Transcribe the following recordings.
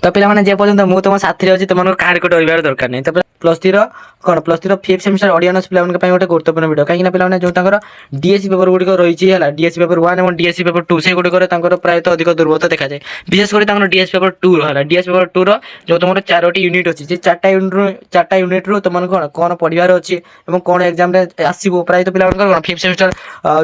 ତ ପିଲାମାନେ ଯେ ପର୍ଯ୍ୟନ୍ତ ମୁଁ ତମ ସାଥିରେ ଅଛି ତୁମମାନଙ୍କୁ କାହାରିକୁ ଡରିବାର ଦରକାର ନାହିଁ। ତାପରେ +3 ର କ'ଣ +3 ର 5th ସେମିଷ୍ଟାର ଅଡ଼ିଆନ୍ସ ପିଲାମାନଙ୍କ ପାଇଁ ଗୋଟେ ଗୁରୁତ୍ୱପୂର୍ଣ୍ଣ ଭିଡ଼ିଓ, କାହିଁକିନା ପିଲାମାନେ ଯେଉଁ ତାଙ୍କର ଡିଏସି ପେପର ଗୁଡ଼ିକ ରହିଛି ହେଲା, ଡିଏସି ପେପର 1 ଏବଂ ଡିଏସି ପେପର 2 ସେଗୁଡ଼ିକରେ ତାଙ୍କର ପ୍ରାୟତଃ ଅଧିକ ଦୁର୍ବଳତା ଦେଖାଯାଏ। ବିଶେଷ କରି ତାଙ୍କର ଡିଏସି ପେପର 2 ହେଲା, ଡିଏସି ପେପର 2 ର ଯେଉଁ ତୁମର 4ଟି ୟୁନିଟ୍ ଅଛି, ସେ 4ଟା ୟୁନିଟ୍ରୁ ତୁମମାନଙ୍କୁ କ'ଣ ପଢ଼ିବାର ଅଛି ଏବଂ କ'ଣ ଏକ୍ଜାମରେ ଆସିବ। ପ୍ରାୟତଃ ପିଲାମାନଙ୍କର କ'ଣ 5th ସେମିଷ୍ଟାର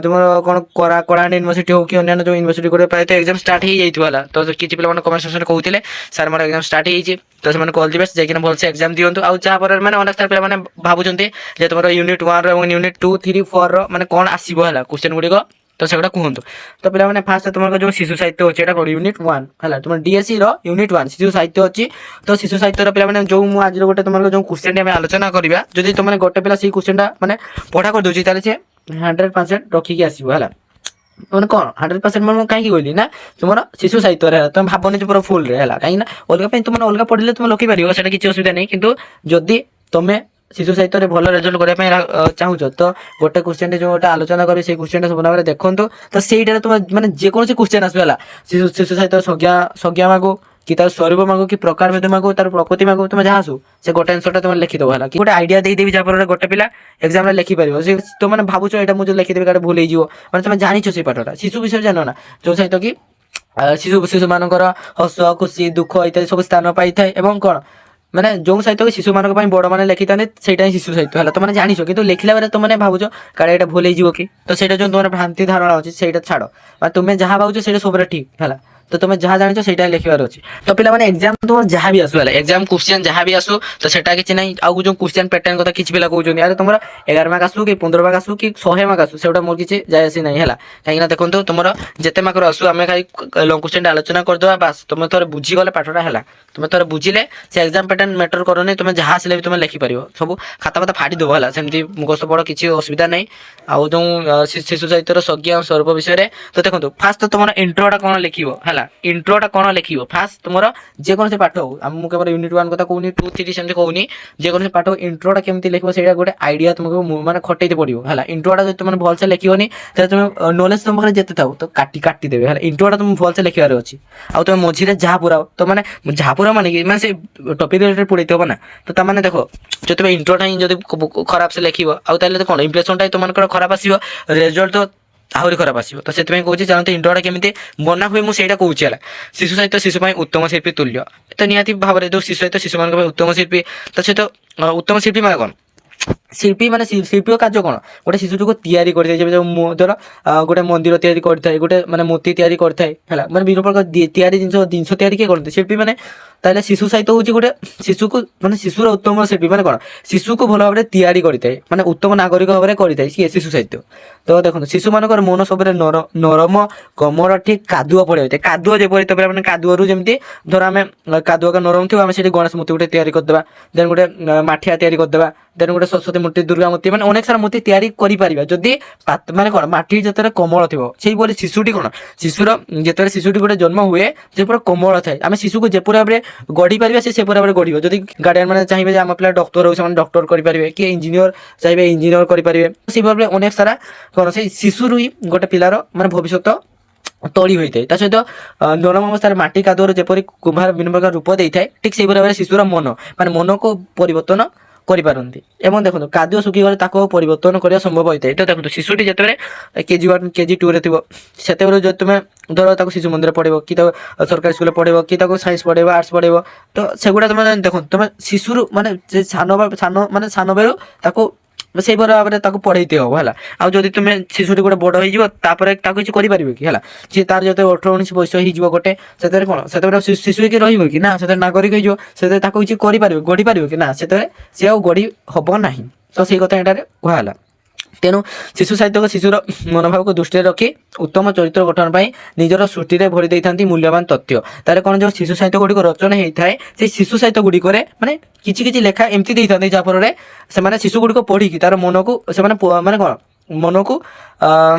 ତୁମର କ'ଣ କଳାହାଣ୍ଡି ୟୁନିଭର୍ସିଟି ହଉ କି ଅନ୍ୟାନ୍ୟ ଯେଉଁ ୟୁନିଭର୍ସିଟି ଗୁଡ଼ିକ ପ୍ରାୟତଃ ଏକ୍ଜାମ ଷ୍ଟାର୍ଟ ହେଇଯାଇଥିବ ହେଲା। ତ କିଛି ପିଲାମାନେ କମେଣ୍ଟ ସେକ୍ସନରେ କହୁଥିଲେ ସାର୍ ମୋର ଏକ୍ଜାମ ଷ୍ଟାର୍ଟ ହେଇଯାଇଛି, ତ ସେମାନେ କଲ୍ ଯିବେ ଯାଇକିନା ଭଲସେ ଏକ୍ଜାମ ଦିଅନ୍ତୁ। ଆଉ ଯାହାପରେ ମାନେ ଅନେକ ସାରା ପିଲାମାନେ ଭାବୁଛନ୍ତି ଯେ ତୁମର ୟୁନିଟ୍ 1 ଏବଂ ୟୁନିଟ୍ 2, 3, 4 ମାନେ କ'ଣ ଆସିବ ହେଲା କ୍ୱେଶ୍ଚନ୍ ଗୁଡ଼ିକ, ତ ସେଗୁଡ଼ା କୁହନ୍ତୁ। ତ ପିଲାମାନେ ଫାଷ୍ଟ ତୁମର ଯେଉଁ ଶିଶୁ ସାହିତ୍ୟ ଅଛି ଏଇଟା କ'ଣ ୟୁନିଟ୍ 1 ହେଲା, ତୁମର ଡିଏସି ର ୟୁନିଟ୍ 1 ଶିଶୁ ସାହିତ୍ୟ ଅଛି। ତ ଶିଶୁ ସାହିତ୍ୟର ପିଲାମାନେ ଯେଉଁ ମୁଁ ଆଜିର ଗୋଟେ ତୁମର ଯେଉଁ କ୍ୱେଶ୍ଚନଟି ଆମେ ଆଲୋଚନା କରିବା, ଯଦି ତୁମେ ଗୋଟେ ପିଲା ସେଇ କ୍ୱେଶ୍ଚନଟା ମାନେ ପଢ଼ା କରିଦେଉଛି ତାହେଲେ ସେ 100% ରଖିକି ଆସିବ ହେଲା। ମାନେ କ'ଣ 100% ମାନେ କାହିଁକି କହିଲି ନା ତୁମର ଶିଶୁ ସାହିତ୍ୟରେ ହେଲା, ତୁମେ ଭାବନି ଯେ ପୁରା ଫୁଲରେ ହେଲା, କାହିଁକିନା ଅଲଗା ପାଇଁ ତୁମେ ଅଲଗା ପଢ଼ିଲେ ତୁମେ ଲେଖିପାରିବ, ସେଇଟା କିଛି ଅସୁବିଧା ନାହିଁ। କିନ୍ତୁ ଯଦି ତୁମେ ଶିଶୁ ସାହିତ୍ୟରେ ଭଲ ରେଜଲ୍ଟ କରିବା ପାଇଁ ଚାହୁଁଛ, ତ ଗୋଟେ କ୍ୱେଶ୍ଚନଟି ଯେଉଁଟା ଆଲୋଚନା କରିବେ ସେଇ କ୍ୱେଶ୍ଚନଟା ସବୁ ଭାବରେ ଦେଖନ୍ତୁ। ତ ସେଇଟାରେ ତୁମେ ମାନେ ଯେକୌଣସି କ୍ୱେଶ୍ଚନ ଆସିବ ହେଲା, ଶିଶୁ ସାହିତ୍ୟ ସଂଜ୍ଞା ମାଗୁ କି ତାର ସ୍ୱରୂପ ମାଗୁ କି ପ୍ରକାର ଭେଦ ମାଗୁ ତାର ପ୍ରକୃତି ମାଗୁ, ତୁମେ ଯାହା ଆସୁ ସେ ଗୋଟେ ଆନ୍ସରଟା ତୁମେ ଲେଖିଦେବ ହେଲା। କି ଗୋଟେ ଆଇଡ଼ିଆ ଦେଇଦେବି ଯାହାଫଳରେ ଗୋଟେ ପିଲା ଏକ୍ଜାମରେ ଲେଖିପାରିବ। ସେ ତୁମେ ଭାବୁଛ ଏଇଟା ମୁଁ ଯଦି ଲେଖିଦେବି କାଳେ ଭୁଲ ହେଇଯିବ, ମାନେ ତୁମେ ଜାଣିଛ ସେଇ ପାଠଟା ଶିଶୁ ବିଷୟରେ ଜାଣ ନା, ଯେଉଁ ସହିତ କି ଶିଶୁମାନଙ୍କର ହସ ଖୁସି ଦୁଃଖ ଇତ୍ୟାଦି ସବୁ ସ୍ଥାନ ପାଇଥାଏ। ଏବଂ କ'ଣ ମାନେ ଯେଉଁ ସାହିତ୍ୟ ଶିଶୁମାନଙ୍କ ପାଇଁ ବଡ଼ମାନେ ଲେଖିଥାନ୍ତି ସେଇଟା ହିଁ ଶିଶୁ ସାହିତ୍ୟ ହେଲା। ତୁମେ ଜାଣିଛ କିନ୍ତୁ ଲେଖିଲା ବେଳେ ତୁମେ ଭାବୁଛ କାଳେ ଏଇଟା ଭୁଲ ହେଇଯିବ କି, ତ ସେଇଟା ଯେଉଁ ତୁମର ଭ୍ରାନ୍ତି ଧାରଣା ଅଛି ସେଇଟା ଛାଡ଼, ମାନେ ତୁମେ ଯାହା ଭାବୁଛ ସେଇଟା ସବୁବେଳେ ଠିକ୍ ହେଲା। ତ ତୁମେ ଯାହା ଜାଣିଛ ସେଇଟା ଲେଖିବାର ଅଛି। ତ ପିଲାମାନେ ଏକ୍ଜାମ ତୁମର ଯାହା ବି ଆସୁ ହେଲା, ଏକ୍ଜାମ କ୍ୱେଶ୍ଚନ ଯାହା ବି ଆସୁ, ତ ସେଟା କିଛି ନାହିଁ। ଆଉ ଯେଉଁ କ୍ୱେଶ୍ଚନ ପ୍ୟାଟର୍ନ କଥା କିଛି ପିଲା କହୁଛନ୍ତି ଆରେ ତୁମର 11 ମାର୍କ ଆସୁ କି 15 ମାର୍କ ଆସୁ କି 100 ମାର୍କ ଆସୁ, ସେଗୁଡ଼ା ମୋର କିଛି ଯାଏ ଆସି ନାହିଁ ହେଲା। କାହିଁକିନା ଦେଖନ୍ତୁ ତୁମର ଯେତେ ମାର୍କର ଆସୁ ଆମେ ଖାଲି ଲଙ୍ଗ କ୍ୱେଶ୍ଚନଟା ଆଲୋଚନା କରିଦେବା ବାସ୍। ତୁମେ ଥରେ ବୁଝିଗଲେ ପାଠଟା ହେଲା, ତୁମେ ଥରେ ବୁଝିଲେ ସେ ଏକ୍ଜାମ ପ୍ୟାଟର୍ନ ମ୍ୟାଟର କରୁନି, ତୁମେ ଯାହା ଆସିଲେ ବି ତୁମେ ଲେଖିପାରିବ, ସବୁ ଖାତା ଫାଟି ଦେବ ହେଲା। ସେମିତି ମୁଖସ୍ଥ ପଢ଼ କିଛି ଅସୁବିଧା ନାହିଁ। ଆଉ ଯେଉଁ ଶିଶୁ ସାହିତ୍ୟର ସଂଜ୍ଞା ସ୍ୱରୂପ ବିଷୟରେ, ତ ଦେଖନ୍ତୁ ଫାଷ୍ଟ ତ ତୁମର ଇଣ୍ଟ୍ରୋଟା କ'ଣ ଲେଖିବ ହେଲା, ଇଣ୍ଟ୍ରୋଟା କ'ଣ ଲେଖିବ ଫାଷ୍ଟ ତୁମର ଯେକୌଣସି ପାଠ ହଉ, ମୁଁ କେବଳ ୟୁନିଟ୍ 1 କଥା କହୁନି 2, 3 ସେମିତି କହୁନି, ଯେକୌଣସି ପାଠ ଇଣ୍ଟ୍ରୋଟା କେମିତି ଲେଖିବ ସେଇଟା ଗୋଟେ ଆଇଡ଼ିଆ ତୁମକୁ ମାନେ ଖଟେଇତେ ପଡ଼ିବ ହେଲା। ଇଣ୍ଟ୍ରୋଟା ଯଦି ତୁମେ ଭଲସେ ଲେଖିବନି ତାହେଲେ ତୁମେ ନଲେଜ ତୁମ ପାଖରେ ଯେତେ ଥାଉ ତ କାଟିଦେବେ ହେଲା। ଇଣ୍ଟ୍ରୋଟା ତୁମେ ଭଲସେ ଲେଖିବାର ଅଛି। ଆଉ ତୁମେ ମଝିରେ ଯାହା ପୁରାଅ, ତ ମାନେ ଯାହା ପୁରାଅ ମାନେ କି ମାନେ ସେ ଟପିକ୍ ରିଲେଟେଡ୍ ପଢ଼େଇତେ ହେବ ନା, ତ ତାମାନେ ଦେଖ ଯଦି ତୁମେ ଇଣ୍ଟ୍ରୋଟା ହିଁ ଯଦି ଖରାପ ସେ ଲେଖିବ ଆଉ ତାହେଲେ କ'ଣ ଇମ୍ପ୍ରେସନଟା ତୁମମାନଙ୍କର ଖରାପ ଆସିବ, ରେଜଲ୍ଟ ତ ଆହୁରି ଖରାପ ଆସିବ। ତ ସେଥିପାଇଁ କହୁଛି ଜାଣନ୍ତୁ ଇଣ୍ଟ୍ରୋଟା କେମିତି ବନା ହୁଏ, ମୁଁ ସେଇଟା କହୁଛି ହେଲା। ଶିଶୁ ସାହିତ୍ୟ ଶିଶୁ ପାଇଁ ଉତ୍ତମ ଶିଳ୍ପୀ ତୁଲ୍ୟ, ତ ନିହାତି ଭାବରେ ଯେଉଁ ଶିଶୁ ସାହିତ୍ୟ ଶିଶୁମାନଙ୍କ ପାଇଁ ଉତ୍ତମ ଶିଳ୍ପୀ, ତ ସହିତ ଉତ୍ତମ ଶିଳ୍ପୀ ମାନେ କ'ଣ ଶିଳ୍ପୀ ମାନେ ଶିଳ୍ପୀର କାର୍ଯ୍ୟ କ'ଣ ଗୋଟେ ଶିଶୁଟିକୁ ତିଆରି କରିଥାଏ। ଯେମିତି ଧର ଗୋଟେ ମନ୍ଦିର ତିଆରି କରିଥାଏ, ଗୋଟେ ମାନେ ମୂର୍ତ୍ତି ତିଆରି କରିଥାଏ ହେଲା, ମାନେ ବିଭିନ୍ନ ପ୍ରକାର ତିଆରି ଜିନିଷ ତିଆରି କିଏ କରନ୍ତି ଶିଳ୍ପୀ ମାନେ। ତାହେଲେ ଶିଶୁ ସାହିତ୍ୟ ହେଉଛି ଗୋଟେ ଶିଶୁକୁ ମାନେ ଶିଶୁର ଉତ୍ତମ ଶିଳ୍ପୀ ମାନେ କ'ଣ ଶିଶୁକୁ ଭଲ ଭାବରେ ତିଆରି କରିଥାଏ, ମାନେ ଉତ୍ତମ ନାଗରିକ ଭାବରେ କରିଥାଏ ସିଏ ଶିଶୁ ସାହିତ୍ୟ। ତ ଦେଖନ୍ତୁ ଶିଶୁମାନଙ୍କର ମନ ସବୁବେଳେ ନରମ କମଳ ଠିକ୍ କାଦୁଅ ପଡ଼ି ହୋଇଥାଏ। କାଦୁଅ ଯେପରି ତବେ ମାନେ କାଦୁଅରୁ ଯେମିତି ଧର ଆମେ କାଦୁଅ ନରମ ଥିବ ଆମେ ସେଠି ଗଣେଶ ମୂର୍ତ୍ତି ଗୋଟେ ତିଆରି କରିଦେବା, ଦେନ୍ ଗୋଟେ ମାଠିଆ ତିଆରି କରିଦେବା, ଦେନ୍ ଗୋଟେ ସରସ୍ୱତୀ ମୂର୍ତ୍ତି ଦୁର୍ଗା ମୂର୍ତ୍ତି ମାନେ ଅନେକ ସାରା ମୂର୍ତ୍ତି ତିଆରି କରିପାରିବା ଯଦି ମାନେ କ'ଣ ମାଟି ଯେତେବେଳେ କୋମଳ ଥିବ। ସେଇପରି ଶିଶୁଟି କ'ଣ ଶିଶୁର ଯେତେବେଳେ ଶିଶୁଟି ଗୋଟେ ଜନ୍ମ ହୁଏ ସେ ପୁରା କୋମଳ ଥାଏ। ଆମେ ଶିଶୁକୁ ଯେପରି ଭାବରେ ଗଢ଼ି ପାରିବା ସେ ସେପରି ଭାବରେ ଗଢ଼ିବ। ଯଦି ଗାର୍ଡ଼ିଆନ୍ ମାନେ ଚାହିଁବେ ଯେ ଆମ ପିଲା ଡକ୍ଟର ହଉ ସେମାନେ ଡକ୍ଟର କରିପାରିବେ, କି ଇଞ୍ଜିନିୟର ଚାହିଁବେ ଇଞ୍ଜିନିୟର କରିପାରିବେ। ସେଇ ଭାବରେ ଅନେକ ସାରା କ'ଣ ସେଇ ଶିଶୁରୁ ହିଁ ଗୋଟେ ପିଲାର ମାନେ ଭବିଷ୍ୟତ ତଳି ହୋଇଥାଏ। ତା ସହିତ ନରମ ଅବସ୍ଥାରେ ମାଟି କାଦୁଅରୁ ଯେପରି କୁମ୍ଭାର ବିଭିନ୍ନ ପ୍ରକାର ରୂପ ଦେଇଥାଏ, ଠିକ୍ ସେଇପରି ଭାବରେ ଶିଶୁର ମନ ମାନେ ମନକୁ ପରିବର୍ତ୍ତନ କରିପାରନ୍ତି। ଏବଂ ଦେଖନ୍ତୁ କାଦୁଅ ଶୁଖିଗଲେ ତାକୁ ପରିବର୍ତ୍ତନ କରିବା ସମ୍ଭବ ହୋଇଥାଏ। ତ ଦେଖନ୍ତୁ ଶିଶୁଟି ଯେତେବେଳେ KG1 KG2ରେ ଥିବ ସେତେବେଳେ ଯଦି ତୁମେ ଧର ତାକୁ ଶିଶୁ ମନ୍ଦିର ପଢ଼ିବ କି ତାକୁ ସରକାରୀ ସ୍କୁଲରେ ପଢ଼ିବ କି ତାକୁ ସାଇନ୍ସ ପଢ଼ିବ ଆର୍ଟ୍ସ ପଢ଼ିବ, ତ ସେଗୁଡ଼ା ତୁମେ ଦେଖନ୍ତୁ ତୁମେ ଶିଶୁରୁ ମାନେ ସାନ ବେଳୁ ତାକୁ ସେଇଭଳି ଭାବରେ ତାକୁ ପଢ଼େଇତେ ହେବ ହେଲା। ଆଉ ଯଦି ତୁମେ ଶିଶୁଟି ଗୋଟେ ବଡ଼ ହେଇଯିବ ତାପରେ ତାକୁ କିଛି କରିପାରିବ କି ହେଲା, ସିଏ ତାର ଯେତେବେଳେ 18-19 ବୟସ ହେଇଯିବ ଗୋଟେ ସେତେବେଳେ କ'ଣ ସେତେବେଳେ ଶିଶୁ ହେଇକି ରହିବ କି ନା, ସେତେବେଳେ ନାଗରିକ ହେଇଯିବ, ସେତେବେଳେ ତାକୁ କିଛି କରିପାରିବ ଗଢ଼ି ପାରିବ କି ନା, ସେତେବେଳେ ସେ ଆଉ ଗଢ଼ି ହେବ ନାହିଁ। ତ ସେଇ କଥା ଏଠାରେ କୁହା ହେଲା। ତେଣୁ ଶିଶୁ ସାହିତ୍ୟକ ଶିଶୁର ମନୋଭାବକୁ ଦୃଷ୍ଟିରେ ରଖି ଉତ୍ତମ ଚରିତ୍ର ଗଠନ ପାଇଁ ନିଜର ସୃଷ୍ଟିରେ ଭରି ଦେଇଥାନ୍ତି ମୂଲ୍ୟବାନ ତଥ୍ୟ। ତାହେଲେ କ'ଣ ଯେଉଁ ଶିଶୁ ସାହିତ୍ୟ ଗୁଡ଼ିକ ରଚନା ହେଇଥାଏ ସେଇ ଶିଶୁ ସାହିତ୍ୟ ଗୁଡ଼ିକରେ ମାନେ କିଛି ଲେଖା ଏମିତି ଦେଇଥାନ୍ତି ଯାହାଫଳରେ ସେମାନେ ଶିଶୁ ଗୁଡ଼ିକ ପଢ଼ିକି ତାର ମନକୁ ସେମାନେ ମାନେ କ'ଣ ମନକୁ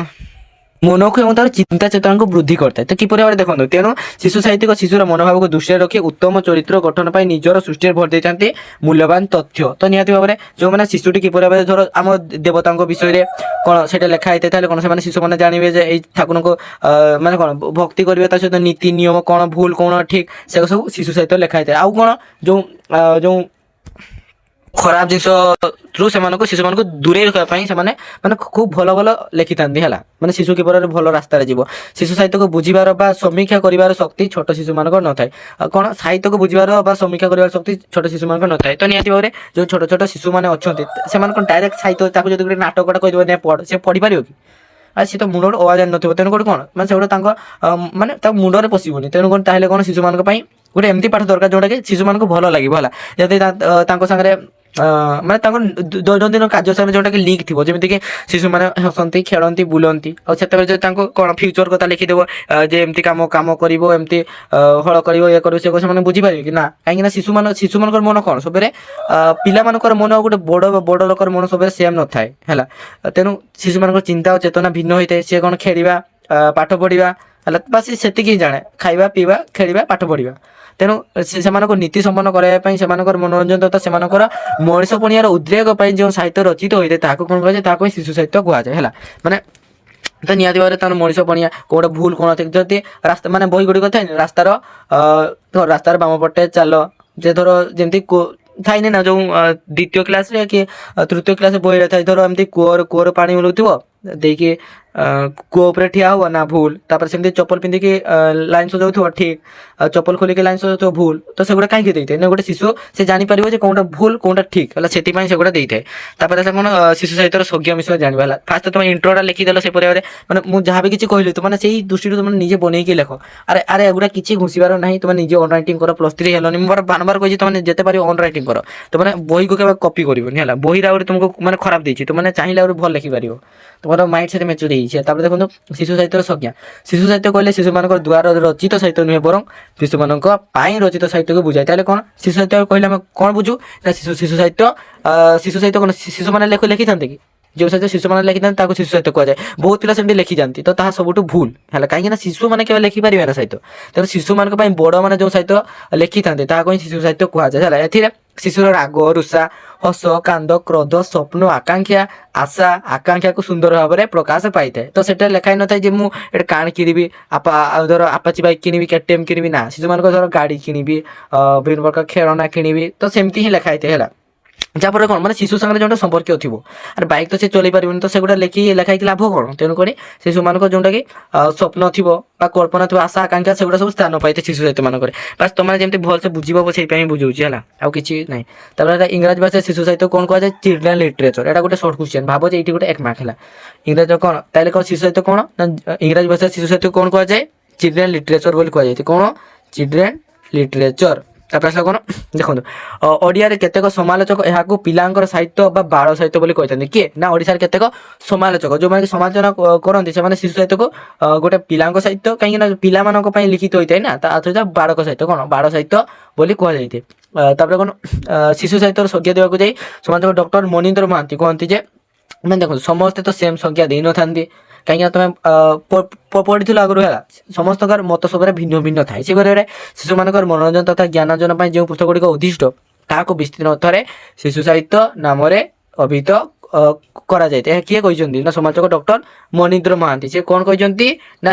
ମନକୁ ଏବଂ ତାର ଚିନ୍ତା ଚେତନାକୁ ବୃଦ୍ଧି କରିଥାଏ। ତ କିପରି ଭାବରେ ଦେଖନ୍ତୁ, ତେଣୁ ଶିଶୁ ସାହିତ୍ୟିକ ଶିଶୁର ମନୋଭାବକୁ ଦୃଷ୍ଟିରେ ରଖି ଉତ୍ତମ ଚରିତ୍ର ଗଠନ ପାଇଁ ନିଜର ସୃଷ୍ଟିରେ ଭରି ଦେଇଥାନ୍ତି ମୂଲ୍ୟବାନ ତଥ୍ୟ। ତ ନିହାତି ଭାବରେ ଯେଉଁମାନେ ଶିଶୁଟି କିପରି ଭାବରେ ଧର ଆମ ଦେବତାଙ୍କ ବିଷୟରେ କ'ଣ ସେଇଟା ଲେଖା ହେଇଥାଏ, ତାହେଲେ କ'ଣ ସେମାନେ ଶିଶୁମାନେ ଜାଣିବେ ଯେ ଏଇ ଠାକୁରଙ୍କୁ ମାନେ କ'ଣ ଭକ୍ତି କରିବେ, ତା ସହିତ ନୀତି ନିୟମ କ'ଣ ଭୁଲ କ'ଣ ଠିକ ସେଗୁଡ଼ା ସବୁ ଶିଶୁ ସାହିତ୍ୟ ଲେଖା ହେଇଥାଏ। ଆଉ କ'ଣ ଯେଉଁ ଖରାପ ଜିନିଷରୁ ଶିଶୁମାନଙ୍କୁ ଦୂରେଇ ରଖିବା ପାଇଁ ସେମାନେ ମାନେ ଖୁବ୍ ଭଲ ଭଲ ଲେଖିଥାନ୍ତି ହେଲା। ମାନେ ଶିଶୁ କିପରି ଭଲ ରାସ୍ତାରେ ଯିବ। ଶିଶୁ ସାହିତ୍ୟକୁ ବୁଝିବାର ବା ସମୀକ୍ଷା କରିବାର ଶକ୍ତି ଛୋଟ ଶିଶୁମାନଙ୍କର ନଥାଏ। ଆଉ କ'ଣ ସାହିତ୍ୟକୁ ବୁଝିବାର ବା ସମୀକ୍ଷା କରିବାର ଶକ୍ତି ଛୋଟ ଶିଶୁମାନଙ୍କର ନଥାଏ। ତ ନିହାତି ଭାବରେ ଯେଉଁ ଛୋଟ ଛୋଟ ଶିଶୁମାନେ ଅଛନ୍ତି ସେମାନେ କ'ଣ ଡାଇରେକ୍ଟ ସାହିତ୍ୟ ତାକୁ ଯଦି ଗୋଟେ ନାଟକଟା କହିଦେବ ନେ ପଢ଼, ସେ ପଢ଼ିପାରିବ କି? ଆଉ ସେ ତ ମୁଣ୍ଡରେ ଅୱାଜ ନଥିବ, ତେଣୁ କରି କ'ଣ ମାନେ ସେଗୁଡ଼ା ତାଙ୍କ ମାନେ ତାଙ୍କ ମୁଣ୍ଡରେ ପଶିବନି। ତେଣୁ କ'ଣ ତାହେଲେ କ'ଣ ଶିଶୁମାନଙ୍କ ପାଇଁ ଗୋଟେ ଏମିତି ପାଠ ଦରକାର ଯେଉଁଟାକି ଶିଶୁମାନଙ୍କୁ ଭଲ ଲାଗିବ ହେଲା। ଯଦି ତାଙ୍କ ସାଙ୍ଗରେ ମାନେ ତାଙ୍କ ଦୈନନ୍ଦିନ କାର୍ଯ୍ୟ ସାଙ୍ଗରେ ଯେଉଁଟାକି ଲିଙ୍କ୍ ଥିବ, ଯେମିତିକି ଶିଶୁମାନେ ହସନ୍ତି ଖେଳନ୍ତି ବୁଲନ୍ତି, ଆଉ ସେତେବେଳେ ଯଦି ତାଙ୍କୁ କ'ଣ ଫ୍ୟୁଚର କଥା ଲେଖିଦେବ ଯେ ଏମିତି କାମ କରିବ, ଏମିତି ହଳ କରିବ, ଇଏ କରିବ, ସେ ସେମାନେ ବୁଝିପାରିବେ କି ନା? କାହିଁକିନା ଶିଶୁମାନଙ୍କର ମନ କ'ଣ ସବୁବେଳେ ପିଲାମାନଙ୍କର ମନ ଗୋଟେ ବଡ଼ ଲୋକର ମନ ସବୁବେଳେ ସେମ୍ ନଥାଏ ହେଲା। ତେଣୁ ଶିଶୁମାନଙ୍କର ଚିନ୍ତା ଓ ଚେତନା ଭିନ୍ନ ହୋଇଥାଏ। ସିଏ କ'ଣ ଖେଳିବା ପାଠ ପଢ଼ିବା ହେଲା, ବାସ୍ ସେତିକି ହିଁ ଜାଣେ, ଖାଇବା ପିଇବା ଖେଳିବା ପାଠ ପଢ଼ିବା। ତେଣୁ ସେମାନଙ୍କ ନୀତି ସମ୍ପନ୍ନ କରିବା ପାଇଁ, ସେମାନଙ୍କର ମନୋରଞ୍ଜନ ତଥା ସେମାନଙ୍କର ମଣିଷ ପଣିଆର ଉଦ୍ରେକ ପାଇଁ ଯେଉଁ ସାହିତ୍ୟ ରଚିତ ହୋଇଥାଏ ତାହାକୁ କ'ଣ କୁହାଯାଏ? ତାହାକୁ ହିଁ ଶିଶୁ ସାହିତ୍ୟ କୁହାଯାଏ ହେଲା। ମାନେ ତ ନିହାତି ଭାବରେ ତାର ମଣିଷ ପଣିଆ କୋଉଟା ଭୁଲ କ'ଣ ଅଛି, ଯଦି ରାସ୍ତା ମାନେ ବହି ଗୁଡ଼ିକ ଥାଏ ରାସ୍ତାର ବାମ ପଟେ ଚାଲ, ଯେ ଧର ଯେମିତି ଥାଇନି ନା ଯେଉଁ ଦ୍ୱିତୀୟ କ୍ଲାସରେ କି ତୃତୀୟ କ୍ଲାସରେ ବହିରେ ଥାଏ, ଧର ଏମିତି କୂଅରୁ ପାଣି ମିଳୁଥିବ ଦେଇକି କୂଅ ଉପରେ ଠିଆ ହବ ନା ଭୁଲ, ତାପରେ ସେମିତି ଚପଲ ପିନ୍ଧିକି ଲାଇନ୍ ସଜାଉଥିବ ଠିକ, ଚପଲ ଖୋଲିକି ଲାଇନ୍ ସଜାଉଥିବ ଭୁଲ। ତ ସେଗୁଡ଼ା କାହିଁକି ଦେଇଥାଏ ନା ଗୋଟେ ଶିଶୁ ସେ ଜାଣିପାରିବ ଯେ କୋଉଟା ଭୁଲ କୋଉଟା ଠିକ ହେଲା, ସେଥିପାଇଁ ସେଗୁଡ଼ା ଦେଇଥାଏ। ତାପରେ ସେ କ'ଣ ଶିଶୁ ସାହିତ୍ୟର ସ୍ୱଜ୍ଞ ବିଷୟ ଜାଣିବା ହେଲା। ଫାଷ୍ଟ ତମେ ଇଣ୍ଟ୍ରୋଟା ଲେଖିଦେଲ ସେପରି ଭାବରେ, ମାନେ ମୁଁ ଯାହା ବି କିଛି କହିଲି ତୁମେ ସେଇ ଦୃଷ୍ଟିରୁ ତୁମେ ନିଜେ ବନେଇକି ଲେଖ। ଆରେ ଏଗୁଡ଼ା କିଛି ଘୁଷିବାର ନାହିଁ, ତୁମେ ନିଜେ ଅନ୍ ରାଇଟିଂ କର। +3 ହେଲନି, ମୁଁ ବାରମ୍ବାର କହିଛି ତୁମେ ଯେତେ ପାରିବ ଅନ୍ ରାଇଟିଂ କର। ତୁମେ ବହିକୁ କେବେ କପି କରିବନି ହେଲା। ବହିରେ ଆହୁରି ତୁମକୁ ମାନେ ଖରାପ ଦେଇଛି, ତୁମେ ଚାହିଁଲେ ଆହୁରି ଭଲ ଲେଖିପାରିବ, ତୁମର ମାଇଣ୍ଡ ସେଟ୍ ମ୍ୟାଚୁର ହେଇଛି। ତାପରେ ଦେଖନ୍ତୁ ଶିଶୁ ସାହିତ୍ୟର ସଂଜ୍ଞା। ଶିଶୁ ସାହିତ୍ୟ କହିଲେ ଶିଶୁମାନଙ୍କର ଦ୍ୱାରା ରଚିତ ସାହିତ୍ୟ ନୁହେଁ, ବରଂ ଶିଶୁମାନଙ୍କ ପାଇଁ ରଚିତ ସାହିତ୍ୟକୁ ବୁଝାଏ। ତାହେଲେ କ'ଣ ଶିଶୁ ସାହିତ୍ୟ କହିଲେ ଆମେ କ'ଣ ବୁଝୁ ନା ଶିଶୁ ସାହିତ୍ୟ କ'ଣ ଶିଶୁମାନେ ଲେଖିଥାନ୍ତି କି? ଯେଉଁ ସାହିତ୍ୟ ଶିଶୁମାନେ ଲେଖିଥାନ୍ତି ତାକୁ ଶିଶୁ ସାହିତ୍ୟ କୁହାଯାଏ। ବହୁତ ପିଲା ସେମିତି ଲେଖିଯାନ୍ତି, ତ ତାହା ସବୁଠୁ ଭୁଲ ହେଲା। କାହିଁକିନା ଶିଶୁମାନେ କେବେ ଲେଖିପାରିବେ ନା ସାହିତ୍ୟ, ତେଣୁ ଶିଶୁମାନଙ୍କ ପାଇଁ ବଡ଼ମାନେ ଯେଉଁ ସାହିତ୍ୟ ଲେଖିଥାନ୍ତି ତାହାକୁ ହିଁ ଶିଶୁ ସାହିତ୍ୟ କୁହାଯାଏ ହେଲା। ଏଥିରେ ଶିଶୁର ରାଗ ରୁଷା, ହସ କାନ୍ଦ, କ୍ରୋଧ, ସ୍ୱପ୍ନ, ଆକାଂକ୍ଷା, ଆଶା ଆକାଂକ୍ଷାକୁ ସୁନ୍ଦର ଭାବରେ ପ୍ରକାଶ ପାଇଥାଏ। ତ ସେଟା ଲେଖା ହେଇନଥାଏ ଯେ ମୁଁ ଏଟା କାଣ କିଣିବି, ଧର ଆପାଚି ବାଇକ୍ କିଣିବି, KTM କିଣିବି, ନା ଶିଶୁମାନଙ୍କ ଧର ଗାଡ଼ି କିଣିବି, ବିଭିନ୍ନ ପ୍ରକାର ଖେଳନା କିଣିବି, ତ ସେମିତି ହିଁ ଲେଖା ହେଇଥାଏ ହେଲା। ଯାହାଫଳରେ କ'ଣ ମାନେ ଶିଶୁ ସାଙ୍ଗରେ ଯେଉଁଟା ସମ୍ପର୍କୀୟ ଥିବ, ଆରେ ବାଇକ୍ ତ ସେ ଚଲେଇ ପାରିବନି, ତ ସେଗୁଡ଼ା ଲେଖା ହେଇକି ଲାଭ କ'ଣ? ତେଣୁକରି ଶିଶୁମାନଙ୍କର ଯେଉଁଟାକି ସ୍ୱପ୍ନ ଥିବ ବା କଳ୍ପନା ଥିବ, ଆଶା ଆକାଂକ୍ଷା, ସେଗୁଡ଼ା ସବୁ ସ୍ଥାନ ପାଇଥାଏ ଶିଶୁ ସାହିତ୍ୟମାନଙ୍କରେ। ବାସ୍ ତମେ ଯେମିତି ଭଲସେ ବୁଝିବ ସେଇପାଇଁ ବୁଝଉଛି ହେଲା, ଆଉ କିଛି ନାହିଁ। ତାପରେ ଇଂରାଜୀ ଭାଷାରେ ଶିଶୁ ସାହିତ୍ୟ କ'ଣ କୁହାଯାଏ? Children literature. ଏଇଟା ଗୋଟେ ସର୍ଟ କ୍ୱେଶ୍ଚନ୍, ଭାବ ଯେ ଏଇଠି ଗୋଟେ 1 ମାର୍କ ହେଲା। ଇଂରାଜୀ କ'ଣ ତାହେଲେ କ'ଣ ଶିଶୁ ସାହିତ୍ୟ କ'ଣ ନା ଇଂରାଜୀ ଭାଷାରେ ଶିଶୁ ସାହିତ୍ୟ କ'ଣ କୁହାଯାଏ? ଚିଲଡ୍ରେନ୍ ଲିଟରେଚର ବୋଲି କୁହାଯାଇଛି। କ'ଣ ଚିଲଡ୍ରେନ୍ ଲିଟରେଚର। ତାପରେ ଆସିଲା କ'ଣ ଦେଖନ୍ତୁ, ଓଡ଼ିଆରେ କେତେକ ସମାଲୋଚକ ଏହାକୁ ପିଲାଙ୍କର ସାହିତ୍ୟ ବା ବାଳ ସାହିତ୍ୟ ବୋଲି କହିଥାନ୍ତି। କିଏ ନା ଓଡ଼ିଶାରେ କେତେକ ସମାଲୋଚକ ଯେଉଁମାନେ କି ସମାଲୋଚନା କରନ୍ତି, ସେମାନେ ଶିଶୁ ସାହିତ୍ୟକୁ ଗୋଟେ ପିଲାଙ୍କ ସାହିତ୍ୟ, କାହିଁକିନା ପିଲାମାନଙ୍କ ପାଇଁ ଲିଖିତ ହୋଇଥାଏ ନା, ତା ଅର୍ଥ ବାଳକ ସାହିତ୍ୟ କ'ଣ ବାଳ ସାହିତ୍ୟ ବୋଲି କୁହାଯାଇଥାଏ। ତାପରେ କ'ଣ ଶିଶୁ ସାହିତ୍ୟର ସଂଜ୍ଞା ଦେବାକୁ ଯାଇ ସମାଲୋଚକ ଡକ୍ଟର ମନୀନ୍ଦ୍ର ମହାନ୍ତି କୁହନ୍ତି ଯେ ମାନେ ଦେଖନ୍ତୁ ସମସ୍ତେ ତ ସେମ୍ ସଂଜ୍ଞା ଦେଇନଥାନ୍ତି, କାହିଁକିନା ତମେ ପଢ଼ିଥିଲ ଆଗରୁ ହେଲା, ସମସ୍ତଙ୍କର ମତ ସବୁରେ ଭିନ୍ନ ଭିନ୍ନ ଥାଏ। ସେଭଳି ଶିଶୁମାନଙ୍କର ମନୋରଞ୍ଜନ ତଥା ଜ୍ଞାନାର୍ଜନ ପାଇଁ ଯେଉଁ ପୁସ୍ତକ ଗୁଡ଼ିକ ଉଦ୍ଦିଷ୍ଟ ତାହାକୁ ବିସ୍ତୀର୍ଣ୍ଣ ଅର୍ଥରେ ଶିଶୁ ସାହିତ୍ୟ ନାମରେ ଅଭିହିତ କରାଯାଇଥାଏ। ଏହା କିଏ କହିଛନ୍ତି ନା ସମାଲୋଚକ ଡକ୍ଟର ମନୀନ୍ଦ୍ର ମହାନ୍ତି। ସେ କ'ଣ କହିଛନ୍ତି ନା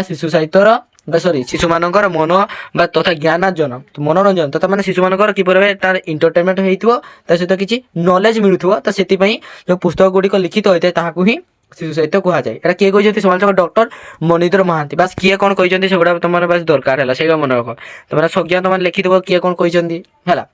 ଶିଶୁମାନଙ୍କର ମନ ବା ତଥା ଜ୍ଞାନାର୍ଜନ ମନୋରଞ୍ଜନ ତଥା ମାନେ ଶିଶୁମାନଙ୍କର କିପରି ଭାବେ ତାର ଏଣ୍ଟରଟେନମେଣ୍ଟ ହେଇଥିବ, ତା ସହିତ କିଛି ନଲେଜ ମିଳୁଥିବ, ତ ସେଥିପାଇଁ ଯେଉଁ ପୁସ୍ତକ ଗୁଡ଼ିକ ଲିଖିତ ହୋଇଥାଏ ତାହାକୁ ହିଁ ଶିଶୁ ସାହିତ୍ୟ କୁହାଯାଏ। ଏଟା କିଏ କହିଛନ୍ତି? ସମାଲୋଚକ ଡକ୍ଟର ମନୀନ୍ଦ୍ର ମହାନ୍ତି। ବାସ୍ କିଏ କ'ଣ କହିଛନ୍ତି ସେଗୁଡ଼ା ତମର ବାସ୍ ଦରକାର ହେଲା, ସେଇଟା ମନେ ରଖ। ତମର ସଂଜ୍ଞା ତମେ ଲେଖିଦେବ କିଏ କ'ଣ କହିଛନ୍ତି ହେଲା।